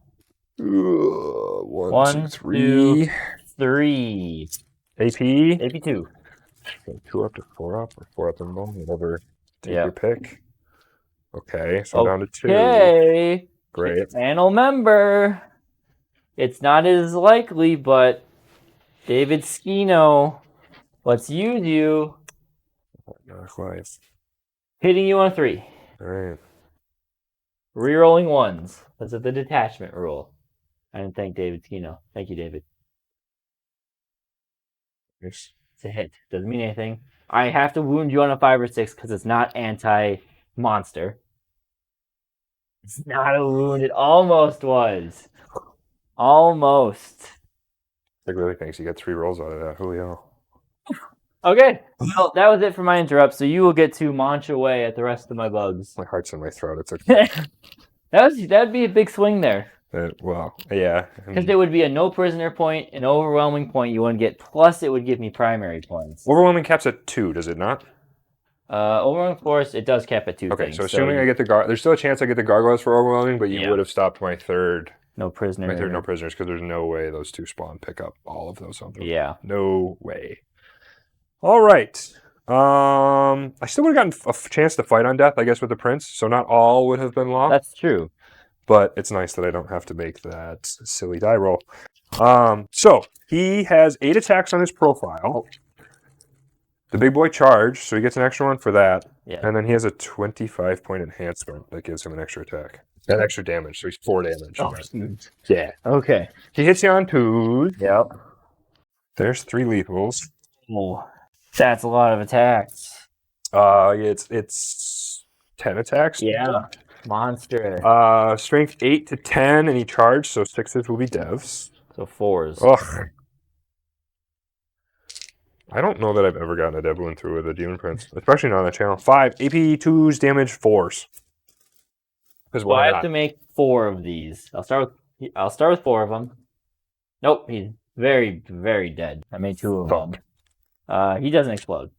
1, 2, 1, 3. 2, 3. AP. AP2. So 2 up to 4 up, or 4 up and low, whatever. Take Yep. your pick. Okay, so down to 2. Okay. Great. Panel member. It's not as likely, but David Skino, let's use you. Not quite. Hitting you on 3. All right. Rerolling 1s. That's the detachment rule. I didn't thank David Skino. Thank you, David. Nice. It's a hit. Doesn't mean anything. I have to wound you on a 5 or 6 because it's not anti-monster. It's not a wound. It almost was. Almost. Like, really thanks. You got 3 rolls out of that. Julio. Okay. Well, that was it for my interrupt. So you will get to munch away at the rest of my bugs. My heart's in my throat. It's okay. That'd be a big swing there. Well, yeah. Because it would be a no prisoner point, an overwhelming point you wouldn't get, plus it would give me primary points. Overwhelming caps at 2, does it not? Overwhelming force, it does cap at 2 Okay, things. so assuming I get the there's still a chance I get the gargoyles for overwhelming, but you Yeah. would have stopped my third. No prisoner. My third no prisoners, because there's no way those 2 spawn pick up all of those on them. Yeah. No way. All right. I still would have gotten a chance to fight on death, I guess, with the prince. So not all would have been lost. That's true. But it's nice that I don't have to make that silly die roll. So he has 8 attacks on his profile. The big boy charge, so he gets an extra one for that. Yeah. And then he has a 25-point enhancement that gives him an extra attack. And extra damage, so he's 4 damage. Oh, yeah. okay. He hits you on 2s. Yep. There's 3 lethals. Oh, that's a lot of attacks. It's 10 attacks. Yeah. Monster. Strength 8 to 10, and he charged, so 6s will be devs. So 4s. Ugh. I don't know that I've ever gotten a Devlin through with a Demon Prince, especially not on the channel. 5 AP 2s, damage 4s. Because Well, why I have not? to make 4 of these. I'll start with 4 of them. Nope, he's very, very dead. I made 2 of them. He doesn't explode.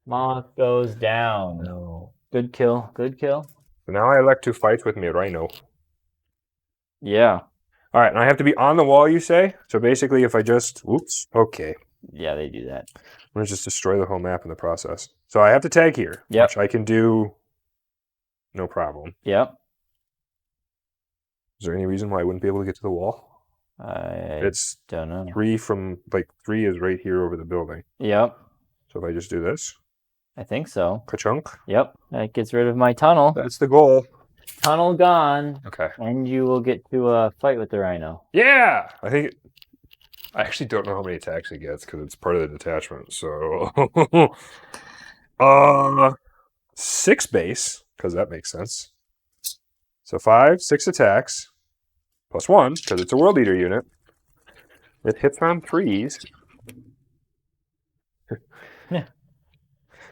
Moth goes down. No. Good kill. Good kill. So now I elect to fight with me, Rhino. Yeah. All right, and I have to be on the wall, you say? So basically, if I just... Oops. Okay. Yeah, they do that. I'm going to just destroy the whole map in the process. So I have to tag here, Yep. which I can do no problem. Yep. Is there any reason why I wouldn't be able to get to the wall? I It's don't know. 3 is right here over the building. Yep. So if I just do this, I think so. ka-chunk, Yep. That gets rid of my tunnel. that's the goal. Tunnel gone. Okay. And you will get to fight with the rhino. Yeah! I actually don't know how many attacks he gets because it's part of the detachment. So, 6 base, because that makes sense. So 5, 6 attacks, plus 1, because it's a World Eater unit. It hits on 3s. Yeah.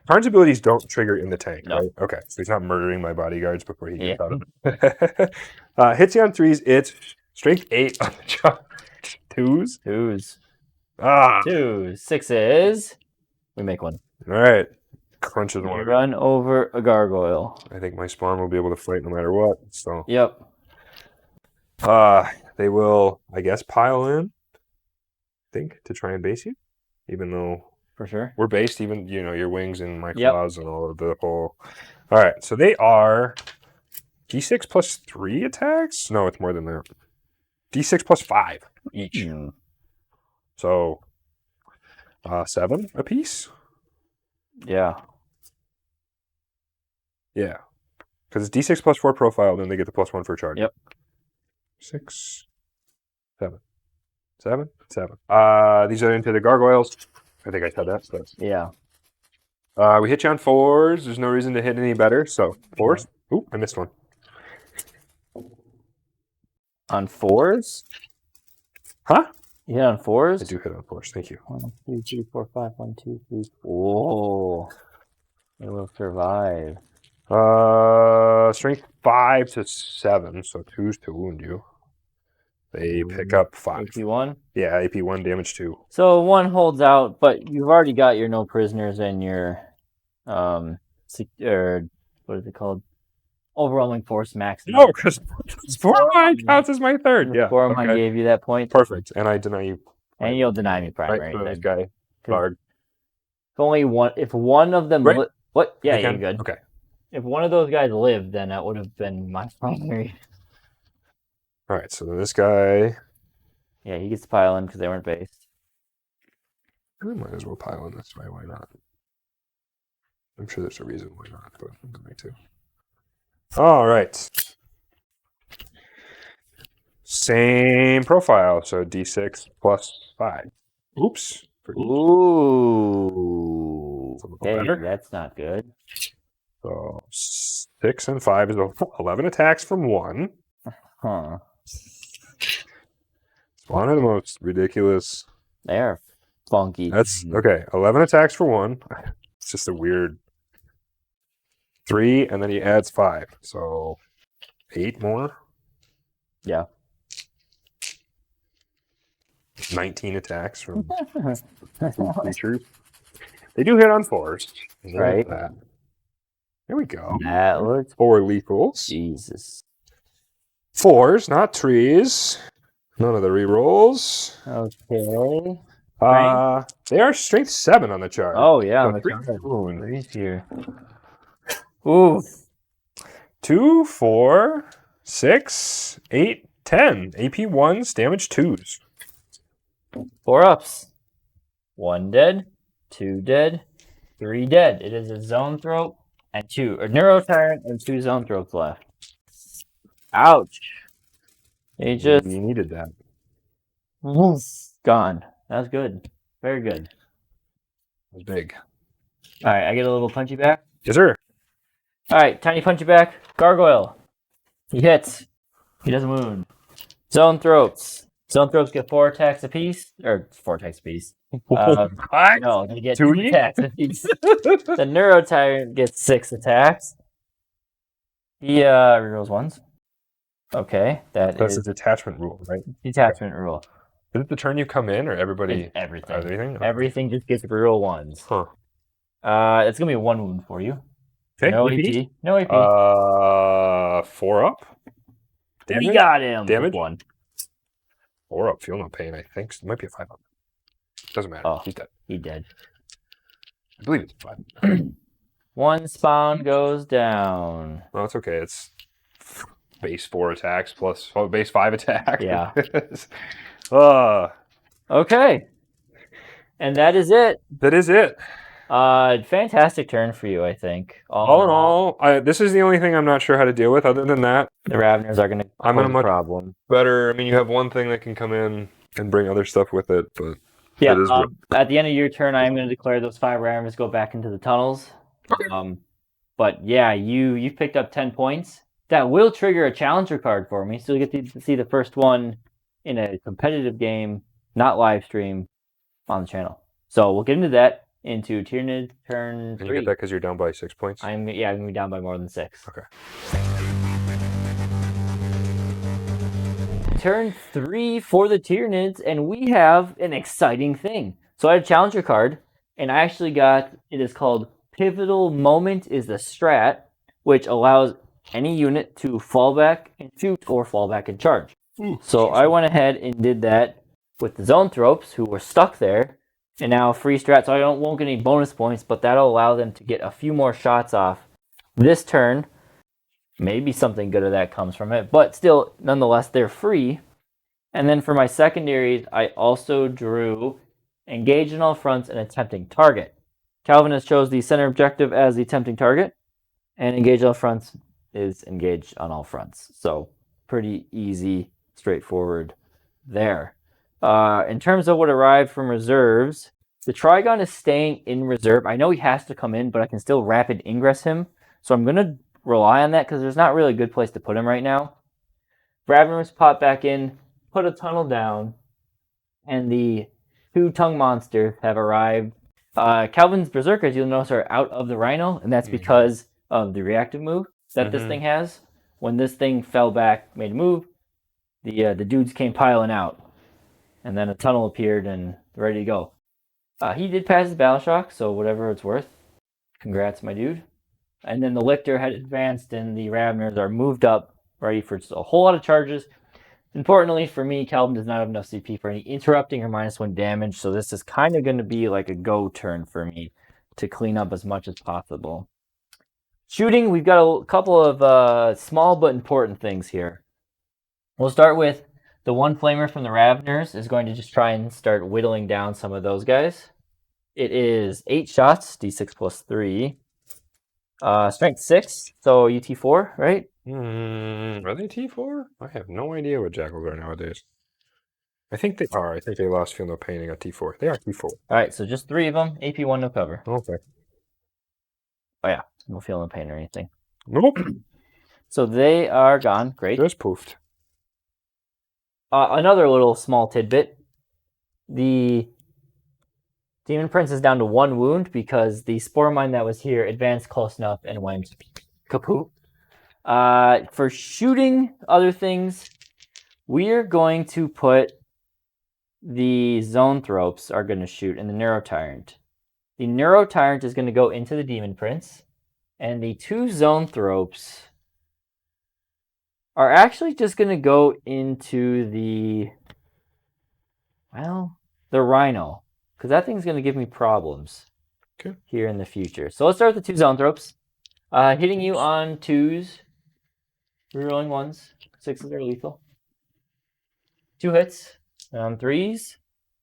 Karn's abilities don't trigger in the tank, No. right? Okay, so he's not murdering my bodyguards before he gets Yeah. out of it. Hits you on 3s, it's strength 8 on the charge. 2s? 2s. Ah! 2s. 6s. We make 1. All right. Crunches You one. run over a gargoyle. I think my spawn will be able to fight no matter what. So, Yep. they will, I guess, pile in. I think to try and base you, even though For sure. we're based. Even your wings and my Yep. claws and all of the whole. All right, so they are D6 plus 3 attacks. No, it's more than that. D6 plus 5 each. Mm. So 7 apiece. Yeah. Yeah, because it's D6 plus 4 profile, then they get the plus 1 for charge. Yep. 6, 7. 7? 7. These are into the gargoyles. I think I said that. But, Yeah. we hit you on 4s. There's no reason to hit any better. So 4s. Ooh, I missed one. On 4s? Huh? You hit on 4s? I do hit on 4s. Thank you. 1, 2, 3, 4, 5. 1, 2, 3, 4. It will survive. Strength 5 to 7, so 2s to wound you. They pick up 5. AP1. Yeah, AP1 damage 2. So 1 holds out, but you've already got your no prisoners and your or what is it called? Overwhelming force max. No, because 4 mine counts as my third. Yeah. 4 mine gave you that point. Perfect. And I deny you. And you'll deny me primary. Right, for this then. guy. Bard. If only one, if one of them, Right. what? Yeah, Again? you're good. Okay. If one of those guys lived, then that would have been my primary. All right. So then this guy. Yeah, he gets to pile in because they weren't based. I might as well pile in this way. Why not? I'm sure there's a reason why not, but I'm going to. All right. Same profile. So D6 plus 5. Oops. Ooh. Hey, that's not good. So 6 and 5 is 11 attacks from 1. Huh. It's one of the most ridiculous. They are funky. That's okay. 11 attacks for 1. It's just a weird 3, and then he adds 5. So 8 more. Yeah. 19 attacks from creatures. They do hit on 4s. Right. That. There we go. That looks 4 lethals. Jesus. 4s, not 3s. None of the rerolls. Okay. They are strength 7 on the chart. Oh yeah, So on the 3 chart. wounds. Three's here. Ooh. 2, 4, 6, 8, 10. AP1s, damage 2s. 4 ups. 1 dead. 2 dead. 3 dead. It is a zone throat and a neuro tyrant and 2 zone throats left. Ouch. He just You needed that. woof, gone. That was good. Very good. It was big. All right, I get a little punchy back. Yes, sir. All right, tiny punchy back. Gargoyle. He hits. He doesn't wound. Zone throats. Zone throats get 4 attacks apiece, or 4 attacks apiece. No, they get 2 attacks apiece. The neuro tyrant gets 6 attacks. He rerolls 1s. Okay, That's a detachment rule, right? detachment rule. Is it the turn you come in, or everybody? It's everything. Everything? Everything just gets reroll 1s. Huh. It's gonna be 1 wound for you. Okay. No AP. No AP. 4 up. We got him. Damage? 1. 4 up. Feel no pain. I think it might be a 5 up. Doesn't matter. Oh. He's dead. He dead. I believe it's a 5. 1 spawn goes down. Well, it's okay. It's base 4 attacks plus base 5 attack. Yeah. Okay. And that is it. That is it. Fantastic turn for you, I think. All in all, this is the only thing I'm not sure how to deal with. Other than that, the Raveners are going to I'm in a much problem. better. I mean, you have one thing that can come in and bring other stuff with it, but Yeah. it is At the end of your turn, I am going to declare those 5 Raveners go back into the tunnels. Okay. But yeah, you picked up 10 points. That will trigger a challenger card for me, so you get to see the first one in a competitive game, not live stream, on the channel. So we'll get into that into Tyranid turn 3. And you get that because you're down by 6 points? I'm going to be down by more than 6. Okay. Turn 3 for the Tyranids, and we have an exciting thing. So I had a challenger card, and I actually got, it is called Pivotal Moment is the strat, which allows any unit to fall back and shoot or fall back and charge. So I went ahead and did that with the Zone Thropes, who were stuck there, and now free strat, so I won't get any bonus points, but that'll allow them to get a few more shots off this turn. Maybe something good of that comes from it, but still, nonetheless, they're free. And then for my secondaries, I also drew Engage in all fronts and a tempting target. Calvin has chose the center objective as the tempting target, and Engage all fronts is engaged on all fronts. So pretty easy, straightforward there. In terms of what arrived from reserves, the Trigon is staying in reserve. I know he has to come in, but I can still rapid ingress him. So I'm going to rely on that because there's not really a good place to put him right now. Raveners pop back in, put a tunnel down, and the 2 tongue monsters have arrived. Calvin's Berserkers, you'll notice, are out of the Rhino, and that's because of the reactive move that this thing has. When this thing fell back, made a move, the dudes came piling out, and then a tunnel appeared and ready to go. He did pass his battle shock, so whatever it's worth. Congrats, my dude. And then the Lictor had advanced, and the Raveners are moved up, ready for just a whole lot of charges. Importantly for me, Calvin does not have enough CP for any interrupting or -1 damage, so this is kind of going to be like a go turn for me to clean up as much as possible. Shooting, we've got a couple of small but important things here. We'll start with the one flamer from the Raveners is going to just try and start whittling down some of those guys. It is 8 shots, d6 plus 3. Strength 6, so UT4, right? Are they T4? I have no idea what jackals are nowadays. I think they are. I think they lost Feel No Pain and got T4. They are T4. All right, so just 3 of them. AP1, no cover. Okay. Oh yeah, no feel no pain or anything. Nope. So they are gone. Great. Just poofed. Another little small tidbit. The Demon Prince is down to 1 wound because the Spore Mine that was here advanced close enough and went kaput. For shooting other things, we're going to put the Zoanthropes are going to shoot and the Neurotyrant. The Neurotyrant is going to go into the Demon Prince, and the 2 Zoanthropes are actually just going to go into the Rhino, because that thing's going to give me problems here in the future. So let's start with the 2 Zoanthropes. Hitting you on 2s, rerolling 1s, 6s are lethal. 2 hits, 3s,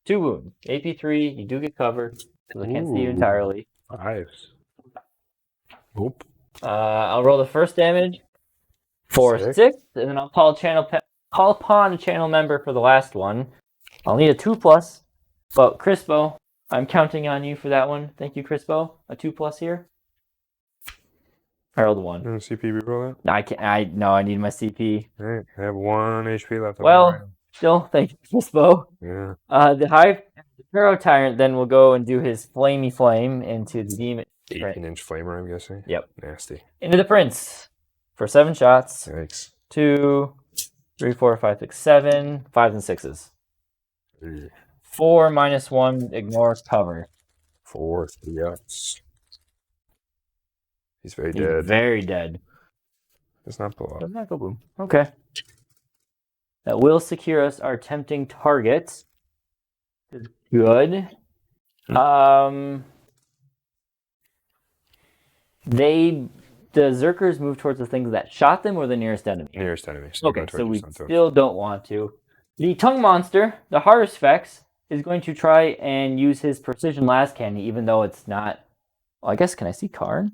2 wounds. AP3, you do get covered, because I can't see you entirely. 5s. Nope. I'll roll the first damage for 6, and then I'll call upon a channel member for the last one. I'll need a 2+, but Crispo, I'm counting on you for that one. Thank you, Crispo. A 2+ here. I rolled a 1. You want CP reroll that? No, I can't. I need my CP. Alright, I have 1 HP left. Well, still, thank you, Crispo. Yeah. The Pharaoh Tyrant then will go and do his flamey flame into the demon. 18-inch flamer, I'm guessing. Yep. Nasty. Into the Prince for 7 shots. Yikes. 2, 3, 4, 5, 6, 7, 5s and 6s. 4 -1, ignore cover. 4 3-ups. He's very He's dead. very dead. Does not blow up. Does not go boom. Okay. That will secure us our tempting targets. Good. The Zerkers move towards the things that shot them or the nearest enemy? Nearest enemy. So okay, so we still don't want to. The Tongue Monster, the Harusfex, is going to try and use his Precision Las Cannon, even though it's not... Well, I guess, can I see Karn?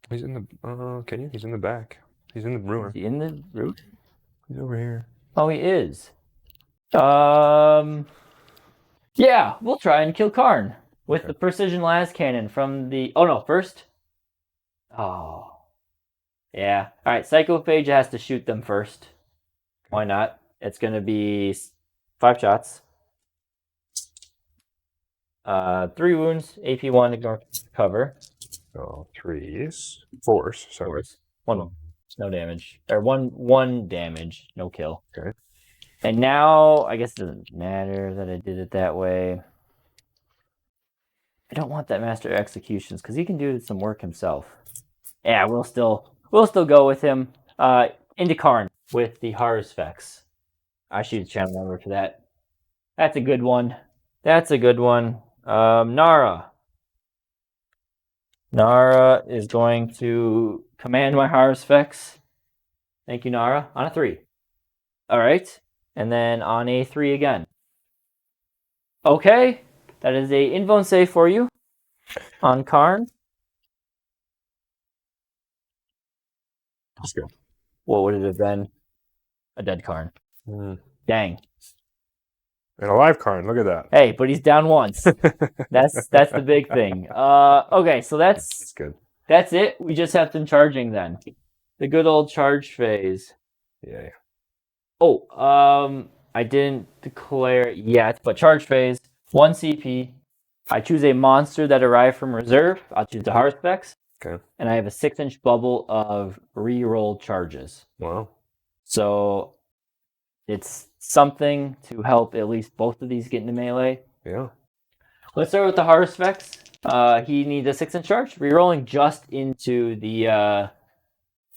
He's in the... can you? He's in the back. He's in the ruin. Is he in the root? He's over here. Oh, he is. Yeah, we'll try and kill Karn with the Precision Las Cannon from the... Oh, no, first... Oh. Yeah. All right, Psychophage has to shoot them first. Why not? It's going to be 5 shots. 3 wounds, AP1, ignore cover. Oh, 3s. 4s, sorry. 4s. 1, no damage. Or one damage, no kill. Okay. And now, I guess it doesn't matter that I did it that way. I don't want that Master Executions, because he can do some work himself. Yeah, we'll still go with him. Into Karn with the Harusfex. I shoot a channel member for that. That's a good one. Nara. Nara is going to command my Harusfex. Thank you, Nara. On a 3. All right. And then on a 3 again. Okay. That is a invuln save for you on Karn. Let's go. What would it have been? A dead Karn. Dang. And a live Karn, look at that. Hey, but he's down once. That's the big thing. Okay, so that's good. That's it. We just have them charging then. The good old charge phase. Yeah. Oh, I didn't declare it yet, but charge phase, 1 CP. I choose a monster that arrived from reserve. I'll choose the Haruspex. Okay. And I have a 6-inch bubble of re-roll charges. Wow. So it's something to help at least both of these get into melee. Yeah. Let's start with the hardest specs. He needs a 6-inch charge, rerolling just into the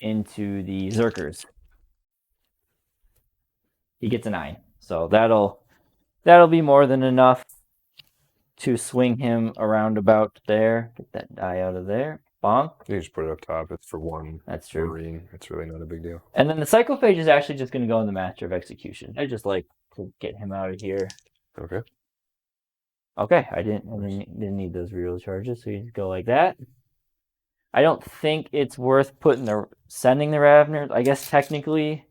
Zerkers. He gets a 9, so that'll be more than enough to swing him around about there. Get that die out of there. Bonk. You just put it up top. It's for one. That's true. Marine. It's really not a big deal. And then the Psychophage is actually just going to go in the Master of Execution. I just like to get him out of here. Okay. Okay, I didn't need those reroll charges, so you just go like that. I don't think it's worth sending the Raveners. I guess technically,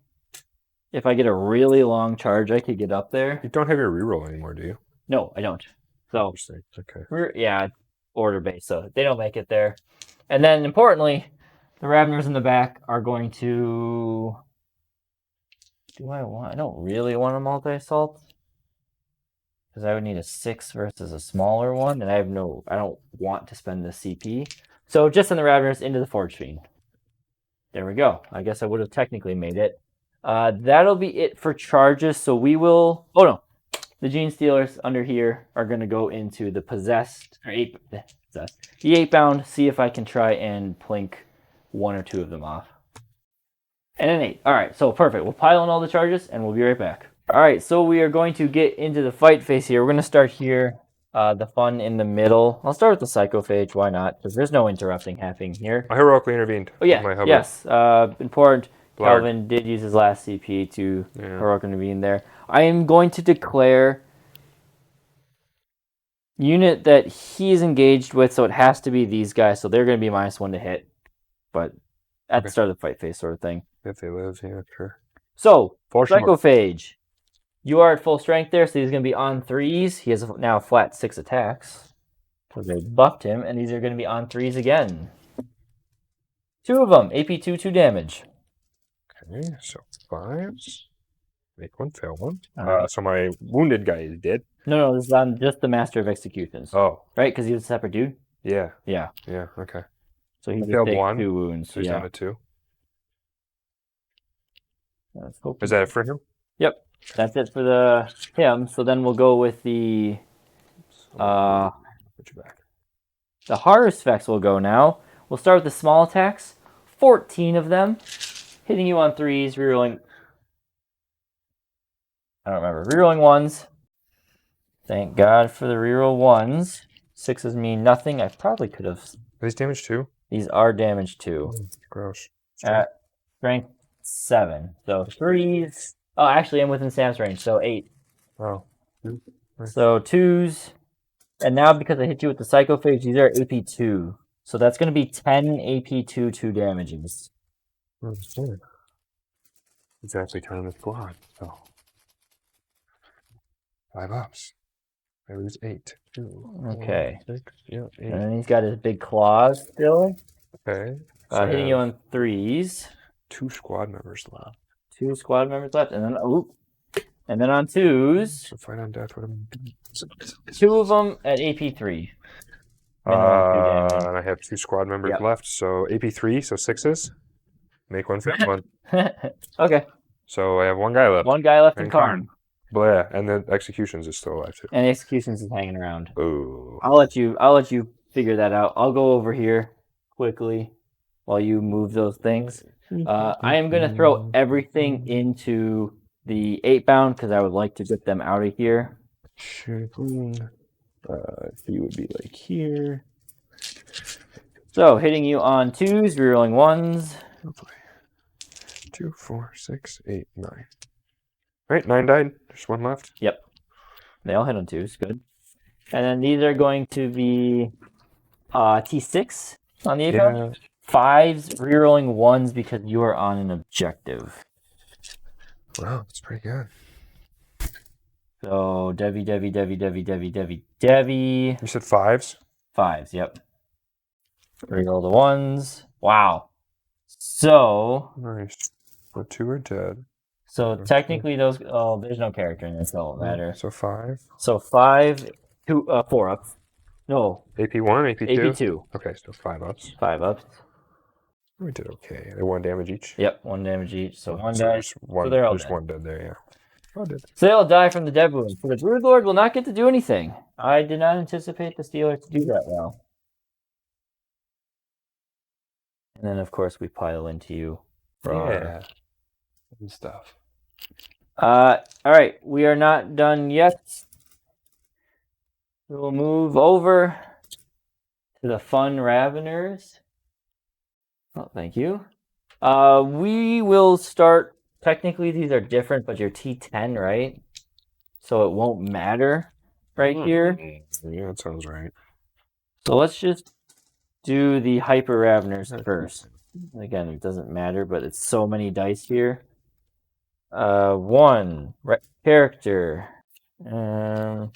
if I get a really long charge, I could get up there. You don't have your reroll anymore, do you? No, I don't. So Interesting. Okay. yeah, order based, so they don't make it there. And then importantly, the Raveners in the back are going to. I don't really want a multi-assault. Because I would need a 6 versus a smaller one, and I don't want to spend the CP. So just send the Raveners into the Forge Fiend. There we go. I guess I would have technically made it. That'll be it for charges. So we will. Oh no, the Gene Stealers under here are going to go into the the 8-bound. See if I can try and plink 1 or 2 of them off. And an 8. All right, so perfect. We'll pile in all the charges, and we'll be right back. All right, so we are going to get into the fight phase here. We're going to start here, the fun in the middle. I'll start with the Psychophage. Why not? Because there's no interrupting happening here. I heroically intervened. Oh, yeah. My hubbard. Yes. Important. Blarg. Calvin did use his last CP to heroic intervene there. I am going to declare unit that he's engaged with, so it has to be these guys. So they're going to be -1 to hit. But at the start of the fight phase sort of thing. If they live, yeah, sure. So, Fortune Psychophage. You are at full strength there, so he's going to be on 3s. He has now a flat 6 attacks. Because they buffed him, and these are going to be on 3s again. 2 of them, AP 2 damage. Okay, so 5s. Make 1, fail 1. Alright. So my wounded guy is dead. No, this is on just the Master of Executions. Oh. Right, because he was a separate dude? Yeah. Yeah. Yeah, okay. So he I just failed takes 1. 2 wounds. So he's down to 2. Is that it for him? Yep. That's it for him. So then we'll go with the Put you back. the hardest specs will go now. We'll start with the small attacks. 14 of them. Hitting you on 3s, rerolling. I don't remember. Rerolling 1s. Thank God for the reroll 1s. 6s mean nothing. I probably could have. Are these damage 2? These are damage 2. Gross. At strength 7. So 3s. Oh, actually, I'm within Sam's range, so 8. Oh. So 2s. And now because I hit you with the Psychophage, these are AP 2. So that's going to be 10 AP 2 damages. Exactly turn the squad. So 5 ups. I lose 8. 2, Okay. 4, 6, yeah, 8. And then he's got his big claws still. Okay. So Hitting you on 3s. 2 squad members left. 2 squad members left. And then on 2s. So fight on death with him. 2 of them at AP 3. And I have 2 squad members left. So AP 3, so 6s. Make 1 fail 1. Okay. So I have 1 guy left. 1 guy left in And Karn. Blah. And the executions is still alive too. And the executions is hanging around. Ooh. I'll let you figure that out. I'll go over here quickly while you move those things. I am going to throw everything into the 8-bound because I would like to get them out of here. Sure. He would be like here. So hitting you on 2s, rerolling 1s. 2, 4, 6, 8, 9. All right, 9 died. There's 1 left. Yep. They all hit on 2s. Good. And then these are going to be T6 on the 8-bound. 5s, rerolling 1s because you are on an objective. Wow, that's pretty good. So Devi. You said 5s? 5s, yep. Reroll the 1s. Wow. So Nice. So 2 are dead. So technically those there's no character in this, so it matter. So 5. So 5, 2, 4 ups. No. AP1, AP2? AP2. Okay, so 5 ups. 5 ups. We did okay. They're 1 damage each. Yep, 1 damage each. So 1 So died. there's 1, so they're all there's dead. 1 dead there, yeah. God did. So they'll die from the dead wound. For the Broodlord will not get to do anything. I did not anticipate the Steelers to do that well. And then, of course, we pile into you. Yeah. And stuff. All right, we are not done yet. We will move over to the fun Raveners. Oh, thank you. We will start. Technically, these are different, but you're T10, right? So it won't matter right here. Yeah, that sounds right. So let's just do the Hyper Raveners first. Again, it doesn't matter, but it's so many dice here. One character. 1,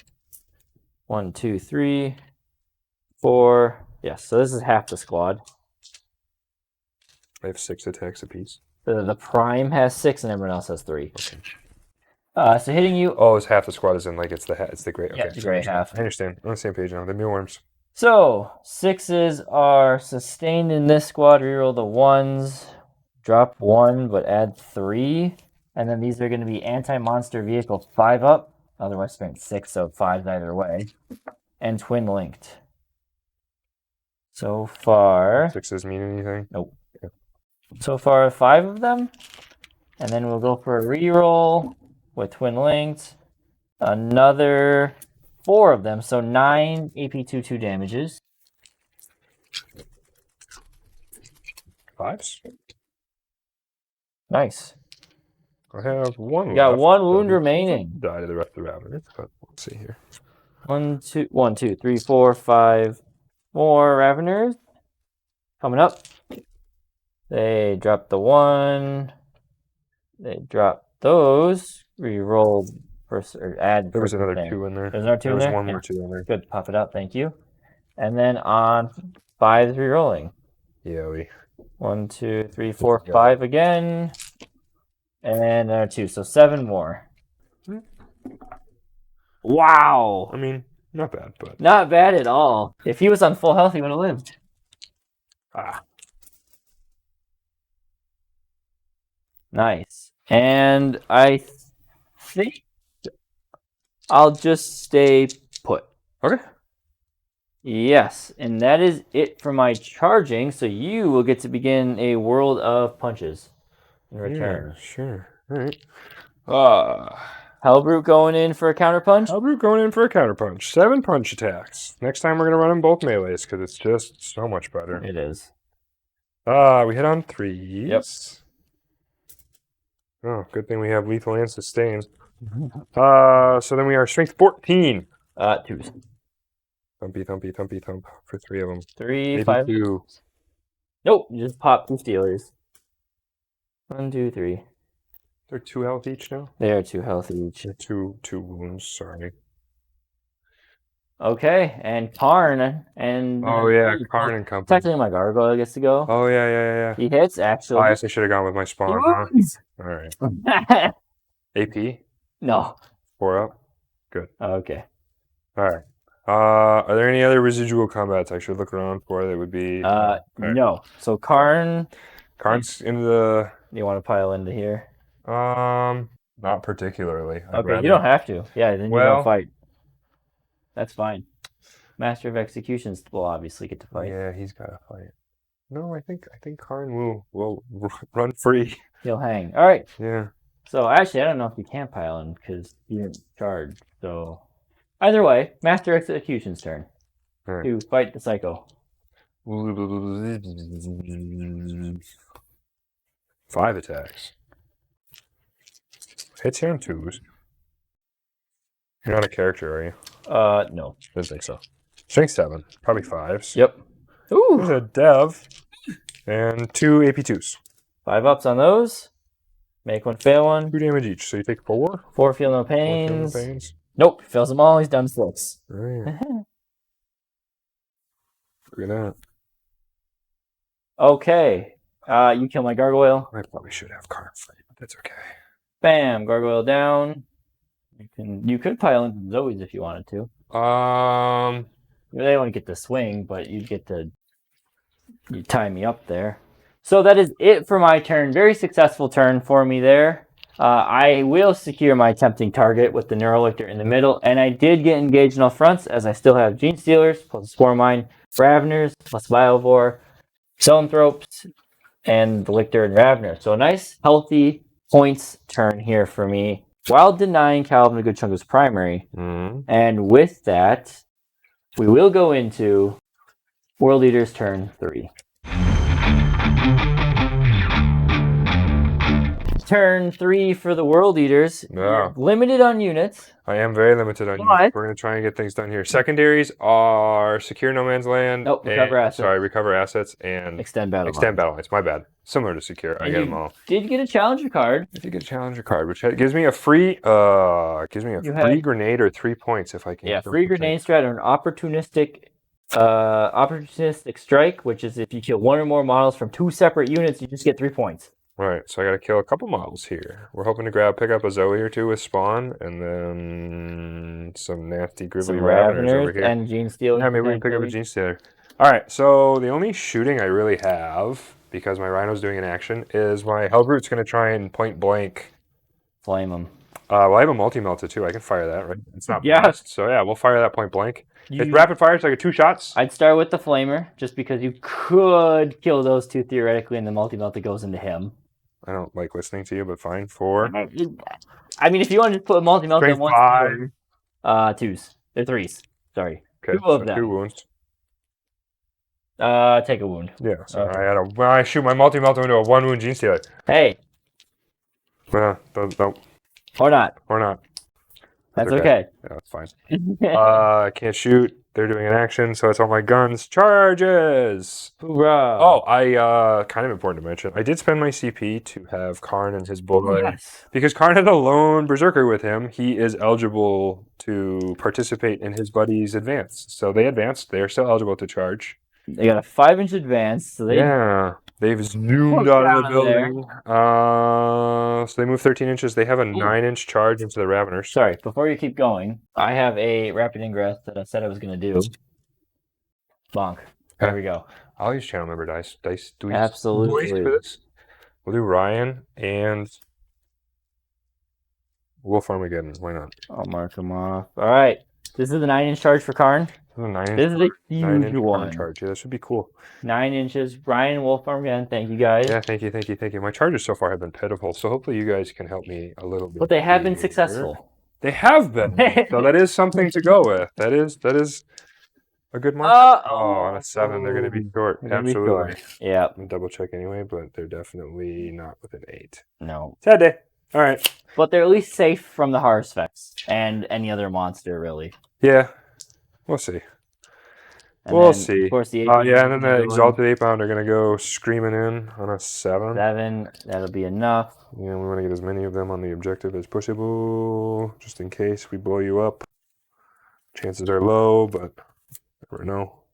2, 3, 4. Yes, so this is half the squad. I have 6 attacks apiece. The Prime has 6 and everyone else has 3. Okay. So hitting you. Oh, it's half the squad is in like it's the gray. Okay, Yeah, the gray half. I understand. We're on the same page now. The mealworms. So 6s are sustained in this squad. Reroll the 1s. Drop 1, but add 3. And then these are going to be anti-monster vehicle 5 up. Otherwise, strength 6, so 5s either way. And twin linked. So far. 6s mean anything? Nope. Okay. So far, 5 of them. And then we'll go for a reroll with twin linked. Another 4 of them. So 9 AP22 damages. 5s? Nice. I have 1 You got left. 1 wound remaining. Die to the rest of the Raveners, but let's see here. 1, 2, 3, 4, 5 more Raveners. Coming up. They drop the 1. They drop those. Reroll first or add. There was another 2 in there. There's another 2 there in was there? 1 more 2 in there. Good. Pop it up. Thank you. And then on 5s rerolling. Yeah, we. 1, 2, 3, 4, 5 again. And another 2. So 7 more. Wow. I mean, not bad, but. Not bad at all. If he was on full health, he would have lived. Nice. And I think I'll just stay put. Okay. Yes, and that is it for my charging. So you will get to begin a world of punches in return. Yeah, sure. All right. Hellbrute going in for a counter punch. Hellbrute going in for a counter punch. 7 punch attacks. Next time we're gonna run them both melees because it's just so much better. It is. We hit on 3s. Yep. Oh, good thing we have lethal and sustain. So then we are strength 14. 2s. Thumpy, thumpy, thumpy, thump for 3 of them. 3, Maybe 5. 2. Nope, you just pop 2 Steelers. 1, 2, 3. They're 2 health each now? They are 2 health each. They're two wounds, sorry. Okay, and Karn and Oh yeah, Karn and company. technically my gargoyle gets to go. Oh yeah. He hits actually. I guess I should have gone with my spawn, huh? Alright. AP? No. 4 up? Good. Okay. Alright. Are there any other residual combats I should look around for that would be... right. No. So Karn... Karn's into the... You want to pile into here? Not particularly. Okay, you don't have to. Yeah, then you Well- don't fight. That's fine. Master of Executions will obviously get to fight. Yeah, he's got to fight. No, I think Karn will run free. He'll hang. All right. Yeah. So actually, I don't know if you can pile in because you didn't charge. So either way, Master Execution's turn All right. to fight the Psycho. 5 attacks. Hits you on 2s. You're not a character, are you? No. Didn't think so. Strength 7. Probably 5s. Yep. There's Ooh. a dev. And 2 AP2s. 5 ups on those. Make 1 fail 1. 2 damage each. So you take 4. 4 feel no 4 feel no pains. pains. Nope. Fails them all. He's done 6. Right. Look at that. Okay. You kill my gargoyle. I probably should have Karn fight, but that's okay. Bam. Gargoyle down. You could pile into Zoe's if you wanted to. They want to get the swing, but you tie me up there. So that is it for my turn. Very successful turn for me there. I will secure my tempting target with the Neurolictor in the middle, and I did get engaged in all fronts as I still have Gene Stealers, plus Spore Mine, Raveners, plus Biovore, Zoanthropes, and the Lictor and Ravener. So a nice, healthy points turn here for me, while denying Calvin a good chunk of his primary. And with that, we will go into World Eaters turn 3. Turn 3 for the World Eaters. Yeah. Limited on units. I am very limited on you. We're going to try and get things done here. Secondaries are secure no man's land. Nope, recover assets. Sorry, recover assets and Extend battle lines. My bad. Similar to secure. I get them all. Did get a challenger card. I did get a challenger card, which gives me a free grenade or 3 points if I can. Yeah, free grenade strat or an opportunistic strike, which is if you kill one or more models from 2 separate units, you just get 3 points. Right, so I got to kill a couple models here. We're hoping to pick up a Zoe or 2 with spawn, and then some nasty grizzly Raveners over here. And Gene Stealer. Yeah, maybe we can pick up a Gene Stealer. All right, so the only shooting I really have, because my Rhino's doing an action, is my Hellbrute's going to try and point blank flame him. Well, I have a multi-melta too. I can fire that, right? It's not blast, so yeah, we'll fire that point blank. It's rapid fire, so I get 2 shots. I'd start with the Flamer, just because you could kill those 2 theoretically, and the multi-melta goes into him. I don't like listening to you, but fine. 4. I mean, if you want to put a multi-melta in one, 5. 2s. They're 3s. Sorry. Okay, 2 of them. 2 wounds. Take a wound. Yeah, so I shoot my multi-melta into a 1 wound Gene Stealer. Hey. Don't. Or not. Or not. That's okay. Yeah, that's fine. I can't shoot. They're doing an action, so it's all my guns. Charges! Hoorah! Oh, I kind of important to mention. I did spend my CP to have Karn and his bullet. Yes. Because Karn had a lone berserker with him, he is eligible to participate in his buddy's advance. So they advanced. They are still eligible to charge. They got a 5-inch advance. So they've zoomed out of the building. So they move 13 inches. They have a 9-inch charge into the Raveners. Sorry, before you keep going, I have a rapid ingress that I said I was going to do. Bonk. There we go. I'll use channel member dice. Absolutely. For this. We'll do Ryan and Wolf Armageddon. Why not? I'll mark them off. All right. This is the 9-inch charge for Karn. This is a huge one. Charge. Yeah, that should be cool. 9 inches. Ryan, Wolf Armageddon, thank you guys. Yeah, thank you. My charges so far have been pitiful, so hopefully you guys can help me a little bit. But they have been successful. They have been. So that is something to go with. That is a good mark. On a 7, they're going to be short. Absolutely. Yeah. I'm double check anyway, but they're definitely not with an 8. No. Sad day. All right. But they're at least safe from the Harsvex and any other monster, really. Yeah. We'll see. And we'll then, see. Of course, the and then the Exalted 8-pound are going to go screaming in on a 7. 7, that'll be enough. Yeah, we want to get as many of them on the objective as possible, just in case we blow you up. Chances are low, but never know.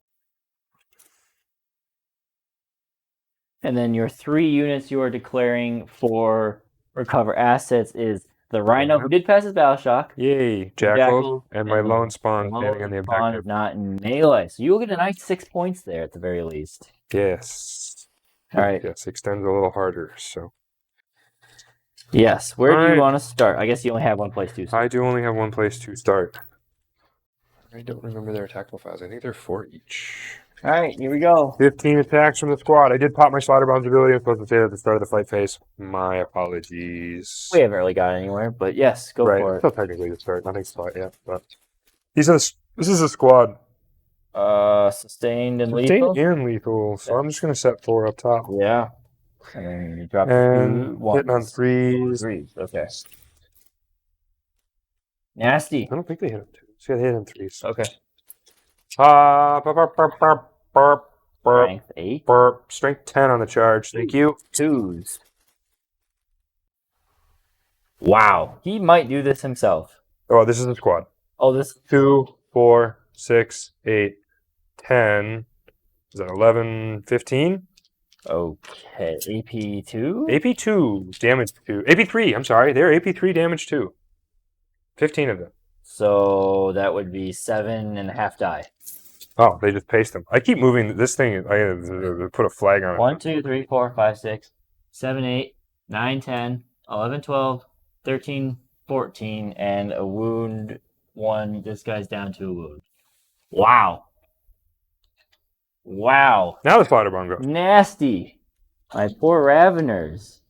And then your 3 units you are declaring for recover assets is the Rhino, who did pass his battle shock. Yay, Jackal, and my lone spawn standing on the objective. Not in melee, so you'll get a nice 6 points there at the very least. Yes. All right. Yes, extends a little harder, so. Yes, where do you want to start? I guess you only have one place to start. I do only have one place to start. I don't remember their attack profiles. I think they're 4 each. All right, here we go. 15 attacks from the squad. I did pop my Slaughterbound's ability. I'm supposed to say that at the start of the fight phase. My apologies. We haven't really got anywhere, but yes, go for it. Still technically the start. Nothing spot yet, but this is a squad. Sustained and lethal. Sustained and lethal. So I'm just gonna set 4 up top. Yeah. And then you drop and 2 hitting on 3s. Okay. Nasty. I don't think they hit him 2. So they hit him 3s. Okay. Strength 8. Strength 10 on the charge. Thank you. 2s. Wow. He might do this himself. Oh, this is a squad. Oh, this 2, 4, 6, 8, 10. Is that 11, 15? Okay. AP2? AP2 damage 2. AP3, I'm sorry. They're AP3 damage 2. 15 of them. So that would be 7.5 die. Oh, they just paste them. I keep moving this thing. I gotta put a flag on it. 1, 2, 3, 4, 5, 6, 7, 8, 9, 10, 11, 12, 13, 14, and a wound 1. This guy's down to a wound. Wow. Wow. Now the Splatterborn goes. Nasty. My poor Raveners.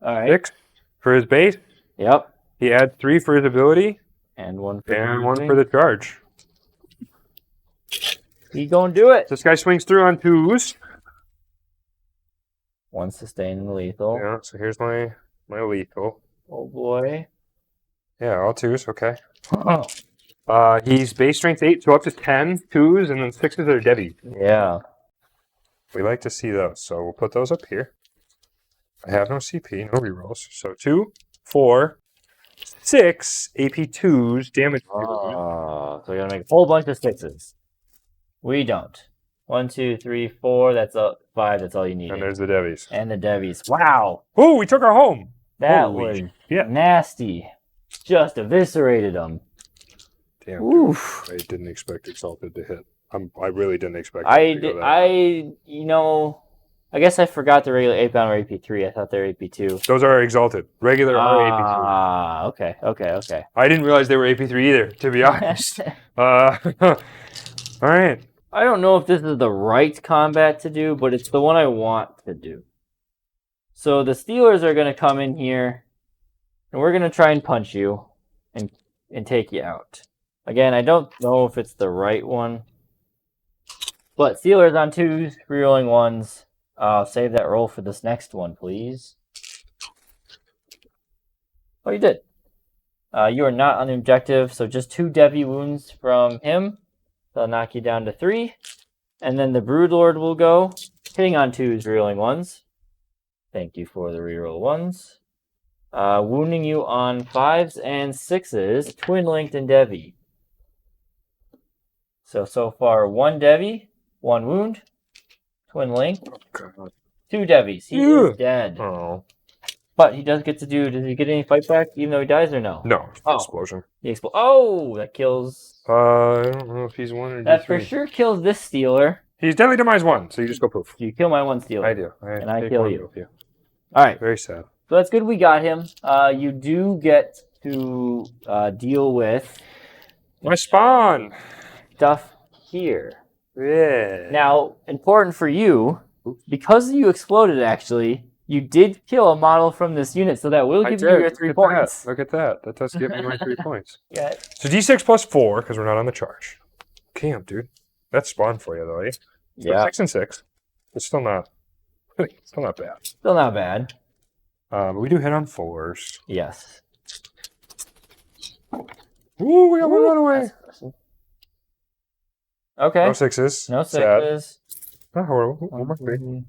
All right. 6 for his base. Yep. He adds 3 for his ability. And 1 for And 1 for the charge. He gonna do it. This guy swings through on 2s. 1 sustain and lethal. Yeah, so here's my lethal. Oh boy. Yeah, all 2s, okay. He's base strength 8, so up to 10 2s, and then 6s are Debbie. Yeah. We like to see those, so we'll put those up here. I have no CP, no rerolls. So 2, 4, 6 AP2s, damage 2. So we're gonna make a whole bunch of 6s. We don't. 1, 2, 3, 4. That's 5. That's all you need. And there's the Devies. And the Devies. Wow. Oh, we took her home. That Holy was shit. nasty. Just eviscerated them. Damn. Oof. I didn't expect Exalted to hit. I really didn't expect it to go that. I guess I forgot the regular 8-bound or AP3. I thought they were AP2. Those are Exalted. Regular are AP3. Ah, okay. I didn't realize they were AP3 either, to be honest. All right. I don't know if this is the right combat to do, but it's the one I want to do. So the Steelers are going to come in here, and we're going to try and punch you and take you out. Again, I don't know if it's the right one. But Steelers on 2s, rerolling 1s. Save that roll for this next one, please. Oh, you did. You are not on the objective, so just 2 Debbie wounds from him. They'll knock you down to 3. And then the Broodlord will go, hitting on 2s, rerolling 1s. Thank you for the reroll 1s. Wounding you on 5s and 6s, Twin Linked and Debbie. So far, 1 Debbie, 1 wound, Twin Linked, 2 Devies. He is dead. Oh. But he does get to do, does he get any fight back even though he dies or no? No. Oh. Explosion. He oh, that kills. I don't know if he's 1 or That 3. for sure kills this Steeler. He's deadly demise 1, so you just go poof. You kill my 1 Steeler. I do. And I take kill 1 you. with you. Alright. Very sad. So that's good we got him. You do get to deal with My spawn! stuff here. Yeah. Now, important for you, because you exploded actually, you did kill a model from this unit, so that will give you your 3 points. Look at that. That does give me my 3 points. Yeah. So D6 plus 4, because we're not on the charge. Damn, dude. That's spawn for you, though, eh? So Yeah. 6 and 6. It's still not bad. Still not bad. But we do hit on 4s. Yes. Ooh, we got one runaway. Okay. No 6s. No Sad. 6s. Not horrible. One more 3.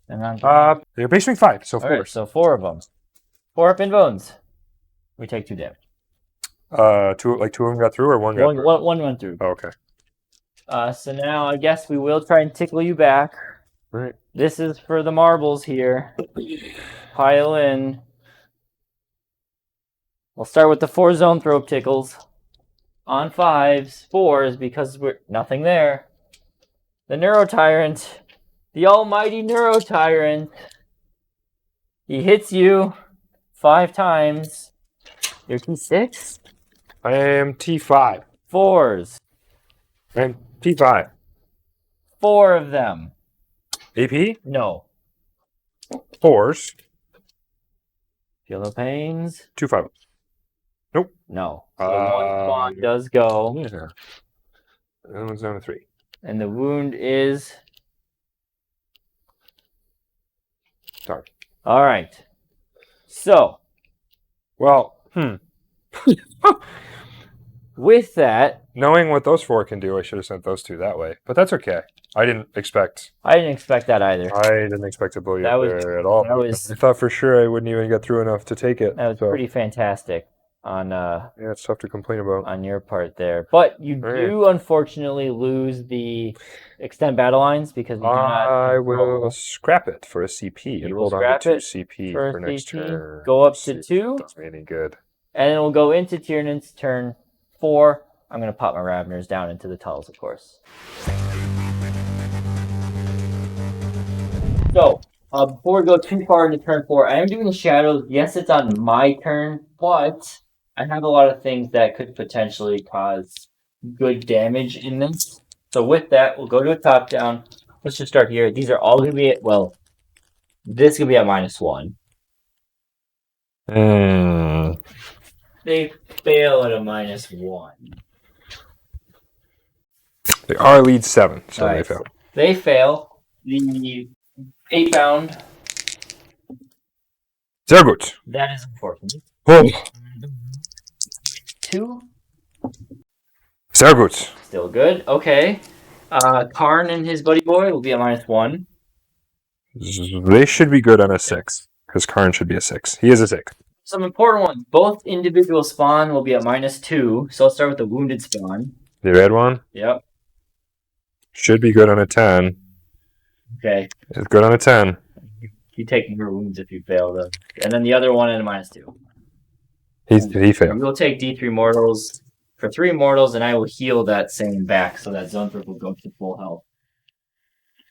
And on They're base strength 5, so 4. All right, so 4 of them. 4 up in bones. We take 2 damage. 2 of them got through, or 1 got through? One went through. Oh, okay. So now I guess we will try and tickle you back. Right. This is for the marbles here. Pile in. We'll start with the 4 zone throw tickles. On 5s, 4s, because we're nothing there. The Neurotyrant. The almighty Neurotyrant. He hits you 5 times. You're T6? I am T5. 4s. I am T5. 4 of them. AP? No. 4s. Feel no pains? 2 5. Nope. No. So 1 spawn does go. Yeah. The other one's down to 3. And the wound is... Sorry. All right. So, Well, with that, knowing what those 4 can do, I should have sent those 2 that way. But that's okay. I didn't expect that either. I didn't expect to blow you up there at all. that I thought for sure I wouldn't even get through enough to take it. That was pretty fantastic on Yeah, it's tough to complain about. on your part there. But you do unfortunately lose the extend battle lines because you do not I will scrap it for a CP and You will hold on to 2 scrap CP for for next CP, turn. go up See to if 2, it does me any good. and then we'll go into Tyranid's turn 4. I'm going to pop my Raveners down into the tunnels, of course. So, Before we go too far into turn 4, I am doing the shadows. Yes, it's on my turn, but I have a lot of things that could potentially cause good damage in this. So with that, we'll go to a top down. Let's just start here. These are all going to be at, well, this is going to be at -1. They fail at a -1. They are lead 7, so they Right, fail. They fail. The 8 pound. Sehr gut. That is unfortunate. Oh, 2. sehr gut. Still good. Okay. Karn and his buddy boy will be at -1. They should be good on a 6, because Karn should be a 6. He is a 6. Some important ones. Both individual spawn will be at -2. So let's start with the wounded spawn. The red one Yep. should be good on a 10. Okay. It's good on a 10. You take more wounds if you fail, though. And then the other one at a -2. He failed. We'll take D3 mortals for 3 mortals, and I will heal that same back so that zone will go to full health.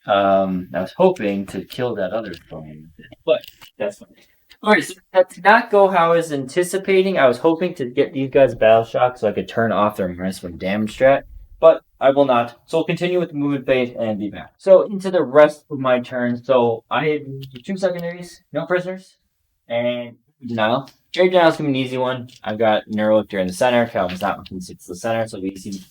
I was hoping to kill that other spawn, but that's fine. Alright, so that did not go how I was anticipating. I was hoping to get these guys battle shock so I could turn off their -1 damage strat, but I will not. So we'll continue with the movement phase and be back. So into the rest of my turn. So I had 2 secondaries, no prisoners, and denial. Area denial is going to be an easy one. I've got Neurolictor in the center. Calvin's not within 6 to the center, so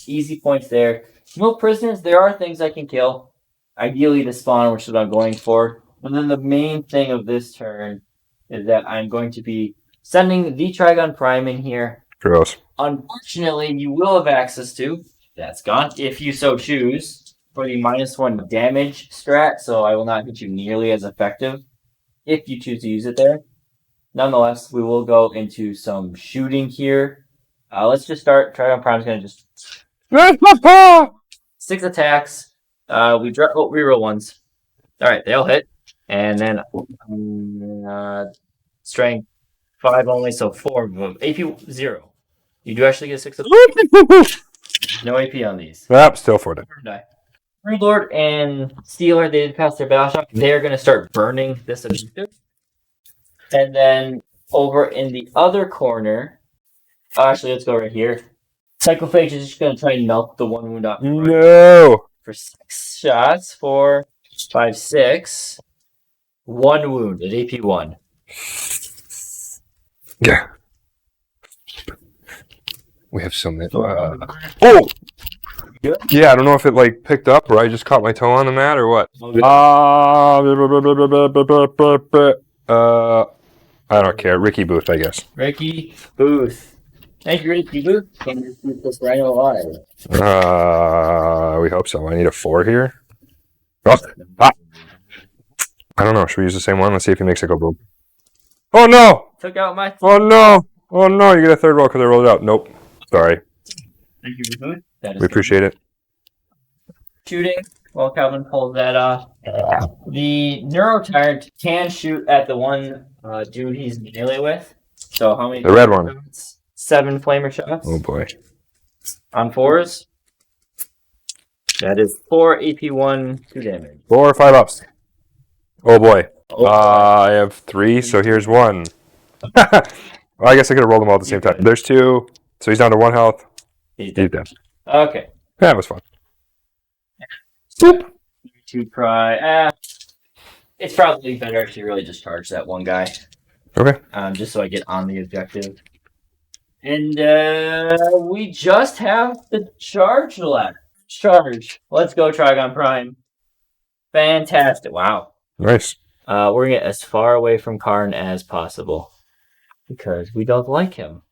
easy points there. No prisoners. There are things I can kill. Ideally the spawn, which is what I'm going for. And then the main thing of this turn is that I'm going to be sending the Trigon Prime in here. Gross. Unfortunately, you will have access to, that's gone, if you so choose, for the -1 damage strat, so I will not hit you nearly as effective if you choose to use it there. Nonetheless, we will go into some shooting here. Let's just start. Trigon Prime's going to just 6 attacks. We reroll ones. All right, they all hit. And then strength 5 only, so 4 of them. AP 0. You do actually get 6 of them. No AP on these. Yep, still 4 dead. Die. Lord and Stealer, they did pass their battle shock. They're going to start burning this objective. And then over in the other corner, actually, let's go right here. Cyclophage is just going to try and melt the 1 wound off. No! For 6 shots. 4, 5, 6. 1 wound at AP 1. Yeah. We have so many. Oh! Good? Yeah, I don't know if it like picked up or I just caught my toe on the mat or what. I don't care. Ricky Booth, I guess. Ricky Booth. Thank you, Ricky Booth. Can you keep this right alive? We hope so. I need a 4 here. Oh, I don't know. Should we use the same one? Let's see if he makes it go boom. Oh no! Took out my... Oh no! Oh no! You get a 3rd roll because I rolled it out. Nope. Sorry. Thank you, Booth. We appreciate it. Shooting while Calvin pulls that off. The Neurotyrant can shoot at the one dude he's melee with. So how many? The red one. 7 flamer shots. Oh boy. On 4s. That is 4 AP1, 2 damage. 4 or 5 ups. Oh boy. Oh, I have 3, so here's 1. Well, I guess I could have rolled them all at the same time. There's 2, so he's down to 1 health. He's He's dead. dead. Okay. That was fun. Boop. 2 cry. It's probably better if you really just charge that one guy. Okay. Just so I get on the objective. And we just have the charge left. Charge. Let's go, Trigon Prime. Fantastic. Wow. Nice. We're going to get as far away from Karn as possible. Because we don't like him.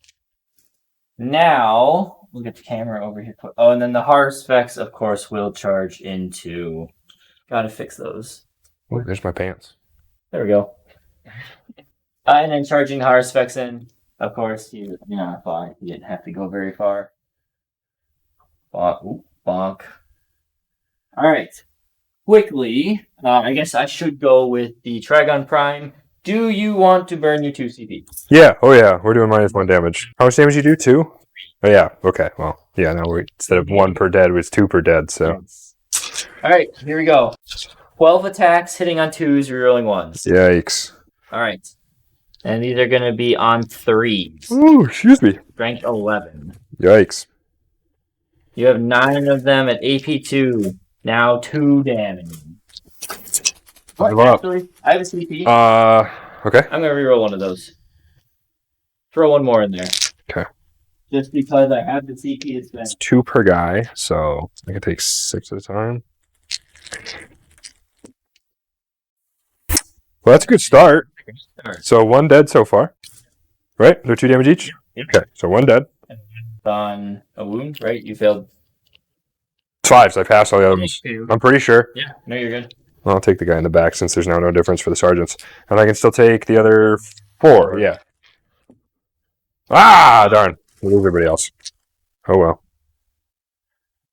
Now, we'll get the camera over here. Oh, and then the hard specs, of course, will charge into... Gotta fix those. Oh, there's my pants. There we go. And then charging the hard specs in, of course, you didn't have to go very far. Bonk. Bonk. All right. Quickly, I guess I should go with the Trigon Prime. Do you want to burn your 2 CP? Yeah. Oh yeah. We're doing -1 damage. How much damage you do? 2? Oh yeah. Okay. Well, yeah. Now we're instead of 1 per dead, it's 2 per dead. So. All right. Here we go. 12 attacks, hitting on 2s, rerolling 1s. Yikes. All right. And these are going to be on 3s. Ooh, excuse me. Strength 11. Yikes. You have 9 of them at AP2. Now 2 damage. Five up. Actually, I have a CP. Okay. I'm going to reroll one of those. Throw one more in there. Okay. Just because I have the CP to spend. It's 2 per guy, so I can take 6 at a time. Well, that's a good start. So 1 dead so far. Right? They're 2 damage each? Yep. Okay, so 1 dead. On a wound, right? You failed. It's 5s. I passed all the other ones. I'm pretty sure. Yeah, no, you're good. I'll take the guy in the back since there's now no difference for the sergeants. And I can still take the other 4, yeah. Ah, darn. We'll lose everybody else. Oh well.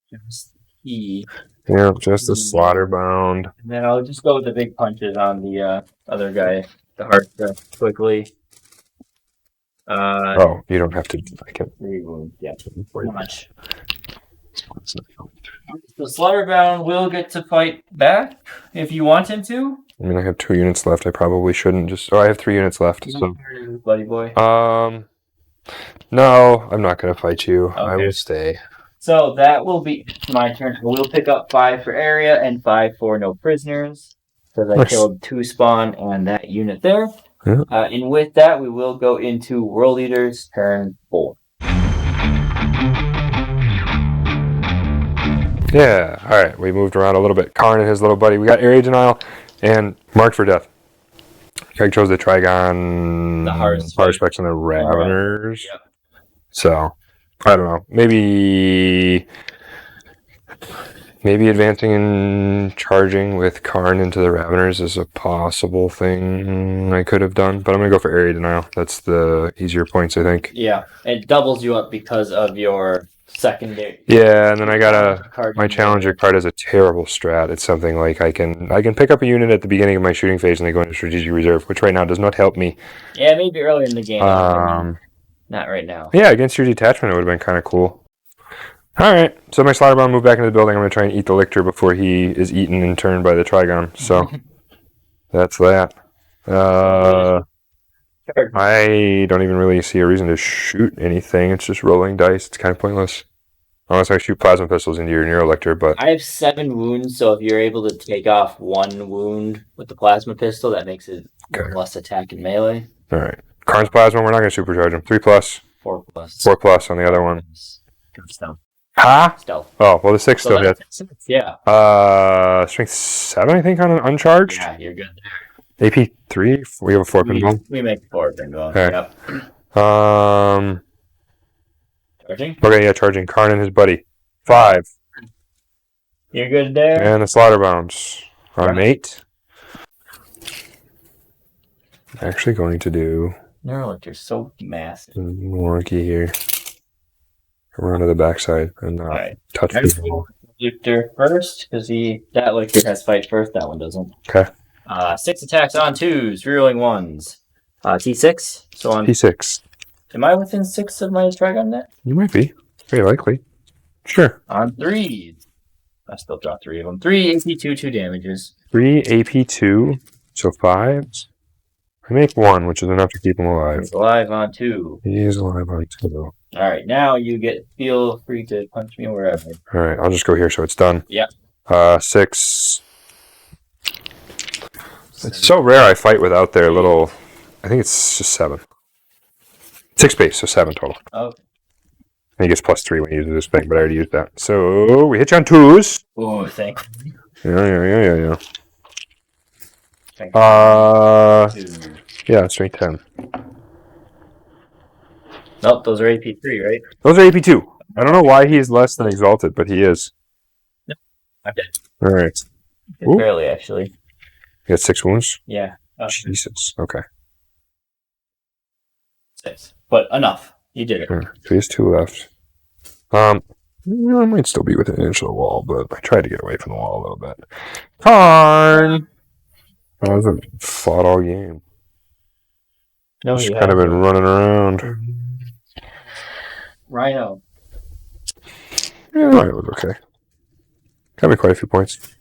Just he. Yeah, just a slaughter bound. And then I'll just go with the big punches on the other guy. The heart quickly. Oh, you don't have to. I can. 3 wounds. Yeah, pretty much. The slaughterbound will get to fight back if you want him to. I mean, I have 2 units left. I probably shouldn't just. Oh, I have 3 units left. So. Buddy boy. No, I'm not gonna fight you. Okay. I will stay. So that will be my turn. We'll pick up 5 for area and 5 for no prisoners. Because I Nice. killed 2 spawn and that unit there. Yeah. And with that, we will go into World Eaters turn 4. Yeah. All right. We moved around a little bit. Karn and his little buddy. We got area denial and marked for death. Craig chose the Trigon, The Haruspecs, and the Raveners. Yep. So, I don't know. Maybe advancing and charging with Karn into the Raveners is a possible thing I could have done. But I'm going to go for area denial. That's the easier points, I think. Yeah, it doubles you up because of your secondary. Yeah, and then I got card. my challenger card is a terrible strat. It's something like I can pick up a unit at the beginning of my shooting phase and they go into strategic reserve, which right now does not help me. Yeah, maybe early in the game. Not right now. Yeah, against your detachment it would have been kind of cool. All right, so my slaughterbound moved back into the building. I'm going to try and eat the lictor before he is eaten in turn by the Trigon. So that's that. I don't even really see a reason to shoot anything. It's just rolling dice. It's kind of pointless. Unless I shoot plasma pistols into your neurolector, but... I have 7 wounds, so if you're able to take off 1 wound with the plasma pistol, that makes it less attack in melee. All right. Karn's plasma, we're not going to supercharge him. 3+. 4+. 4+ on the other one. Stealth. Ha! Stealth. Oh, well, the 6 still hits. Yeah. Strength 7, I think, on an uncharged. Yeah, you're good there. AP3, we have a 4-pin We make 4-pin going. Okay. Yep. Charging? Okay, yeah, charging Karn and his buddy. 5. You're good there? And the slaughterbounds on an 8. I'm actually going to do Neurolector's so massive. wonky here. Around to the backside and not touch the wall. Lictor first, because that Lictor has fight first, that one doesn't. Okay. 6 attacks on 2s, rerolling 1s. T6. So on P6. Am I within 6 of my Trigon net? You might be. Very likely. Sure. On 3s. I still draw 3 of them. 3 AP2, 2 damages. 3 AP2, so 5. I make 1, which is enough to keep him alive. He's alive on 2. He is alive on 2. Alright, now you feel free to punch me wherever. Alright, I'll just go here so it's done. Yep. 6. It's so rare I fight without their little... I think it's just 7. 6 base, so 7 total. Okay. And he gets +3 when he uses this thing, but I already used that. So, we hit you on 2s. Oh, thank you. Yeah. Thank you. Yeah, strength 10. Nope, those are AP3, right? Those are AP2. I don't know why he's less than Exalted, but he is. Nope. I'm dead. Alright. Barely, actually. You got 6 wounds? Yeah. Jesus. Okay. 6. But enough. You did it. So he has 2 left. I might still be within an inch of the wall, but I tried to get away from the wall a little bit. Karn! I haven't fought all game. No, Just kind of been running around. Rhino. Yeah, it was okay. Got me quite a few points.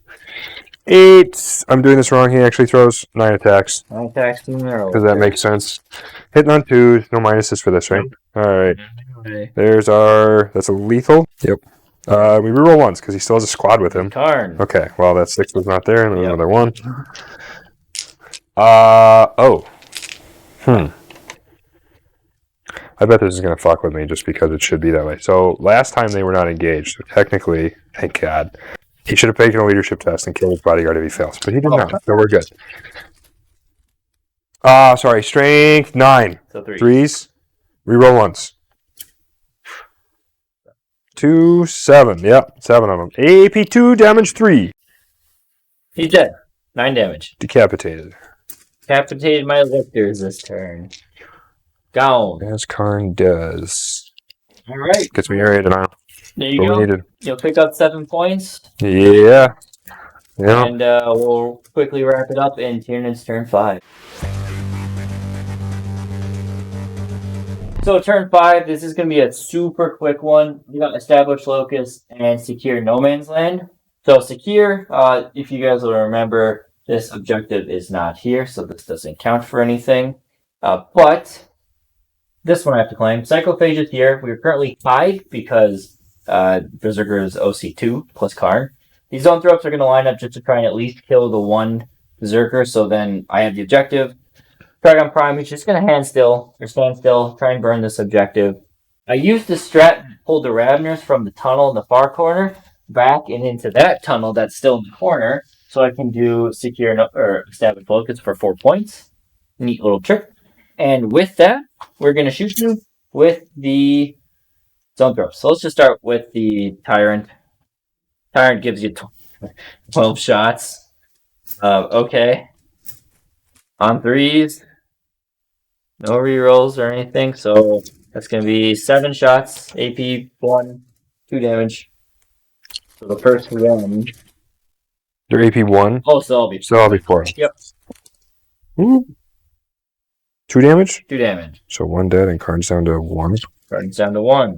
8. I'm doing this wrong. He actually throws 9 attacks. 9 attacks to Merle. Because that makes sense. Hitting on 2. No minuses for this, right? Alright. Okay. There's our... That's a lethal? Yep. We reroll once because he still has a squad with him. Karn. Okay, well, that 6 was not there, and there was Yep. another 1. Oh. I bet this is going to fuck with me just because it should be that way. So, last time they were not engaged, so technically, thank God, he should have taken a leadership test and killed his bodyguard if he fails, but he did not, so we're good. Sorry, strength 9. So 3. 3s, reroll once. 2, 7, yep, 7 of them. AP2, damage 3. He's dead. 9 damage. Decapitated. Decapitated my lictors this turn. Gone. As Karn does. Alright. Gets me area denial. There you What we go. needed. You'll pick up 7 points. Yeah. Yeah. And we'll quickly wrap it up in Tyranid's turn 5. So turn 5, this is going to be a super quick one. You got establish locus and secure no man's land. So secure, if you guys will remember, this objective is not here, so this doesn't count for anything. But this one I have to claim. Cyclophage is here. We're currently tied because Berserker is OC2 plus Karn. These zone throws are going to line up just to try and at least kill the one Berserker, so then I have the objective. Dragon Prime is just going to stand still, try and burn this objective. I used the strat to pull the Ravners from the tunnel in the far corner back and into that tunnel that's still in the corner, so I can do secure or establish locus for 4 points. Neat little trick. And with that, we're going to shoot you with the zone throw. So let's just start with the Tyrant. Tyrant gives you 12 shots. Okay. On 3s. No rerolls or anything, so that's going to be 7 shots. AP 1, 2 damage. So the first one. They're AP1. Oh, so I'll be 4. Yep. Ooh. 2 damage? 2 damage. So 1 dead and Karn's down to 1. Karn's down to 1.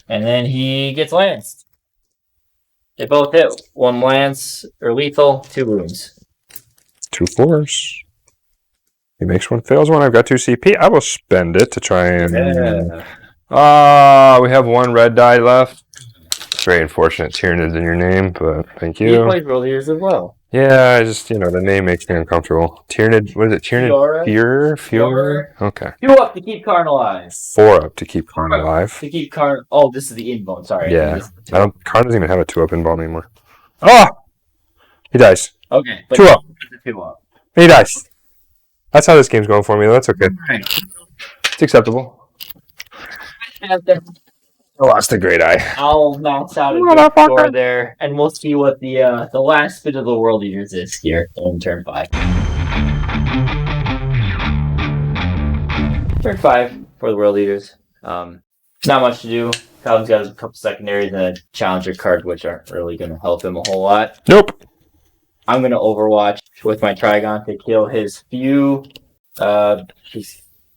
And then he gets lanced. They both hit. 1 lance, or lethal, 2 wounds. 2 4s. He makes 1, fails 1. I've got 2 CP. I will spend it to try and... Yeah. We have 1 red die left. It's very unfortunate Tyranid's in your name, but thank He you. plays World Eaters as well. Yeah, I just, the name makes me uncomfortable. Tyranid, what is it? Tyranid Fury? Okay. 2 up to keep Karn alive. 4 up to keep Karn alive. To keep Karn... Oh, this is the in-bone, sorry. Yeah. Karn doesn't even have a 2 up in ball anymore. Oh! He dies. Okay. But 2 up. 2 up. He dies. That's how this game's going for me. That's okay. Right. It's acceptable. I lost a great eye. I'll max out a good score there, and we'll see what the last bit of the World Eaters is here in turn 5. Turn 5 for the World Eaters. Not much to do. Calvin's got a couple secondaries and a challenger card, which aren't really going to help him a whole lot. Nope. I'm going to Overwatch with my Trigon to kill his few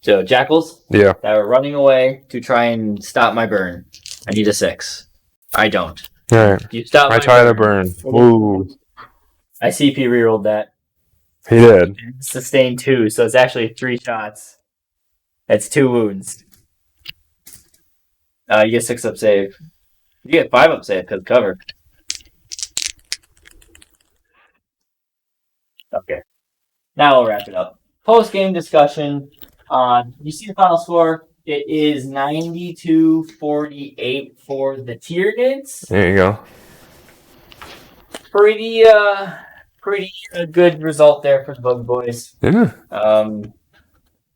jackals Yeah. that were running away to try and stop my burn. I need a 6. I don't. Alright. You stop I my try to burn. Ooh. I CP rerolled that. He did. Sustained 2, so it's actually 3 shots. That's 2 wounds. You get 6 up save. You get 5 up save because cover. Okay. Now we'll wrap it up. Post-game discussion. You see the final score? It is 92-48 for the Tyranids. There you go. Pretty good result there for the Bug Boys. Yeah.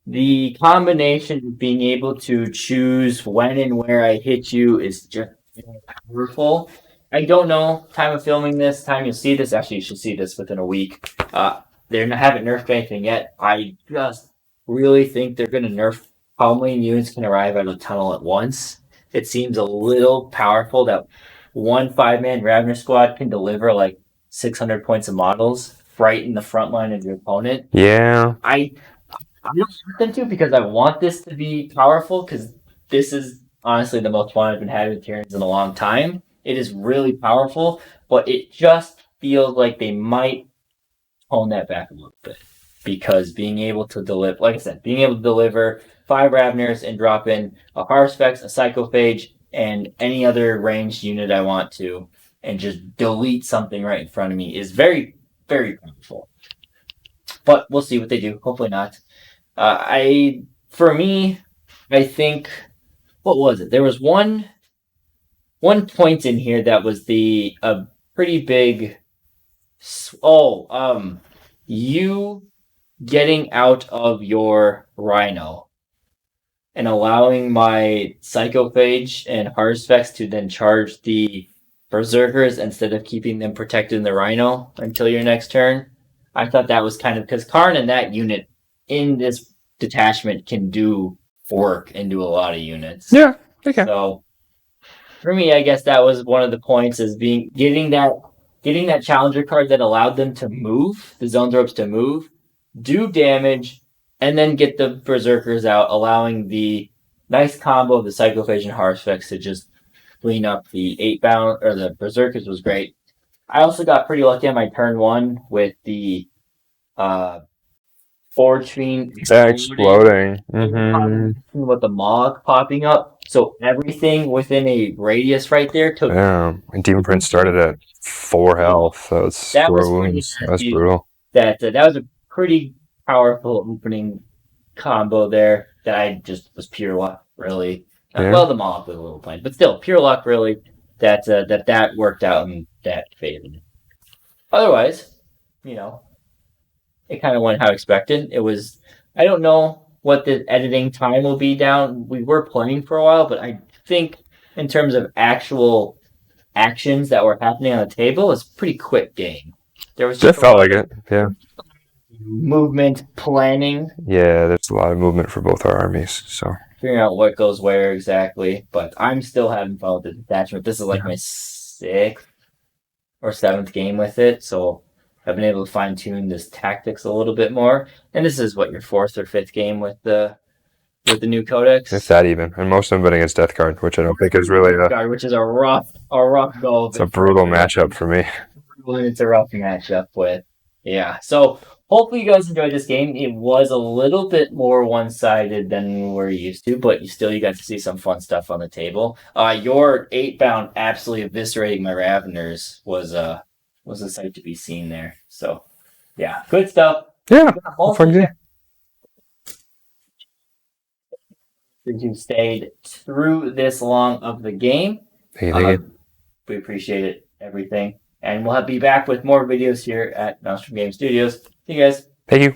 The combination of being able to choose when and where I hit you is just powerful. I don't know time of filming this, time you'll see this. Actually, you should see this within a week. They haven't nerfed anything yet. I just really think they're going to nerf how many units can arrive at a tunnel at once. It seems a little powerful that one 5-man Ravner squad can deliver like 600 points of models right in the front line of your opponent. Yeah. I don't want them to because I want this to be powerful because this is honestly the most fun I've been having with Tyranids in a long time. It is really powerful, but it just feels like they might hone that back a little bit, because being able to deliver, like I said, being able to deliver 5 Ravners and drop in a Haruspex, a Psychophage, and any other ranged unit I want to, and just delete something right in front of me is very, very powerful. But we'll see what they do. Hopefully not. For me, I think, what was it? There was one point in here that was a pretty big. You getting out of your Rhino and allowing my Psychophage and Haruspex to then charge the Berserkers instead of keeping them protected in the Rhino until your next turn. I thought that was kind of, because Karn and that unit in this detachment can do work and do a lot of units. Yeah, they can. So for me, I guess that was one of the points, is getting that challenger card that allowed them to move, the Zone Ropes to move, do damage, and then get the Berserkers out, allowing the nice combo of the Psychophage and Haruspex to just clean up the 8-bound, or the Berserkers was great. I also got pretty lucky on my turn 1 with the Forge Fiend Exploding. Mm-hmm. with the Mog popping up. So everything within a radius right there took. Yeah, and Demon Prince started at 4 health. So it's That 4 was wounds. pretty That's nasty. brutal. That was a pretty powerful opening combo there that I just was pure luck, really. Yeah. Well, the Mog was a little plain, but still pure luck, really. That worked out and that faded. Otherwise, it kind of went how expected. It was. I don't know what the editing time will be down. We were playing for a while, but I think in terms of actual actions that were happening on the table, it's a pretty quick game. There was It felt like it. Yeah. Movement planning. Yeah, there's a lot of movement for both our armies. So Figuring out what goes where exactly. But I'm still having fun with the detachment. This is like my 6th or 7th game with it, so I've been able to fine tune this tactics a little bit more. And this is what, your 4th or 5th game with the new codex? if that even, and most of them been against Death Guard, which I don't think is really which is a rough go. It's a brutal matchup for me. It's a rough matchup with. Yeah. So hopefully you guys enjoyed this game. It was a little bit more one-sided than we're used to, but you got to see some fun stuff on the table. Your 8-bound absolutely eviscerating my Raveners was a sight to be seen there. So yeah, good stuff. Yeah, fun game. You stayed through this long of the game. Thank you. We appreciate it, everything. And we'll be back with more videos here at Maelstrom Game Studios. See you guys. Thank you.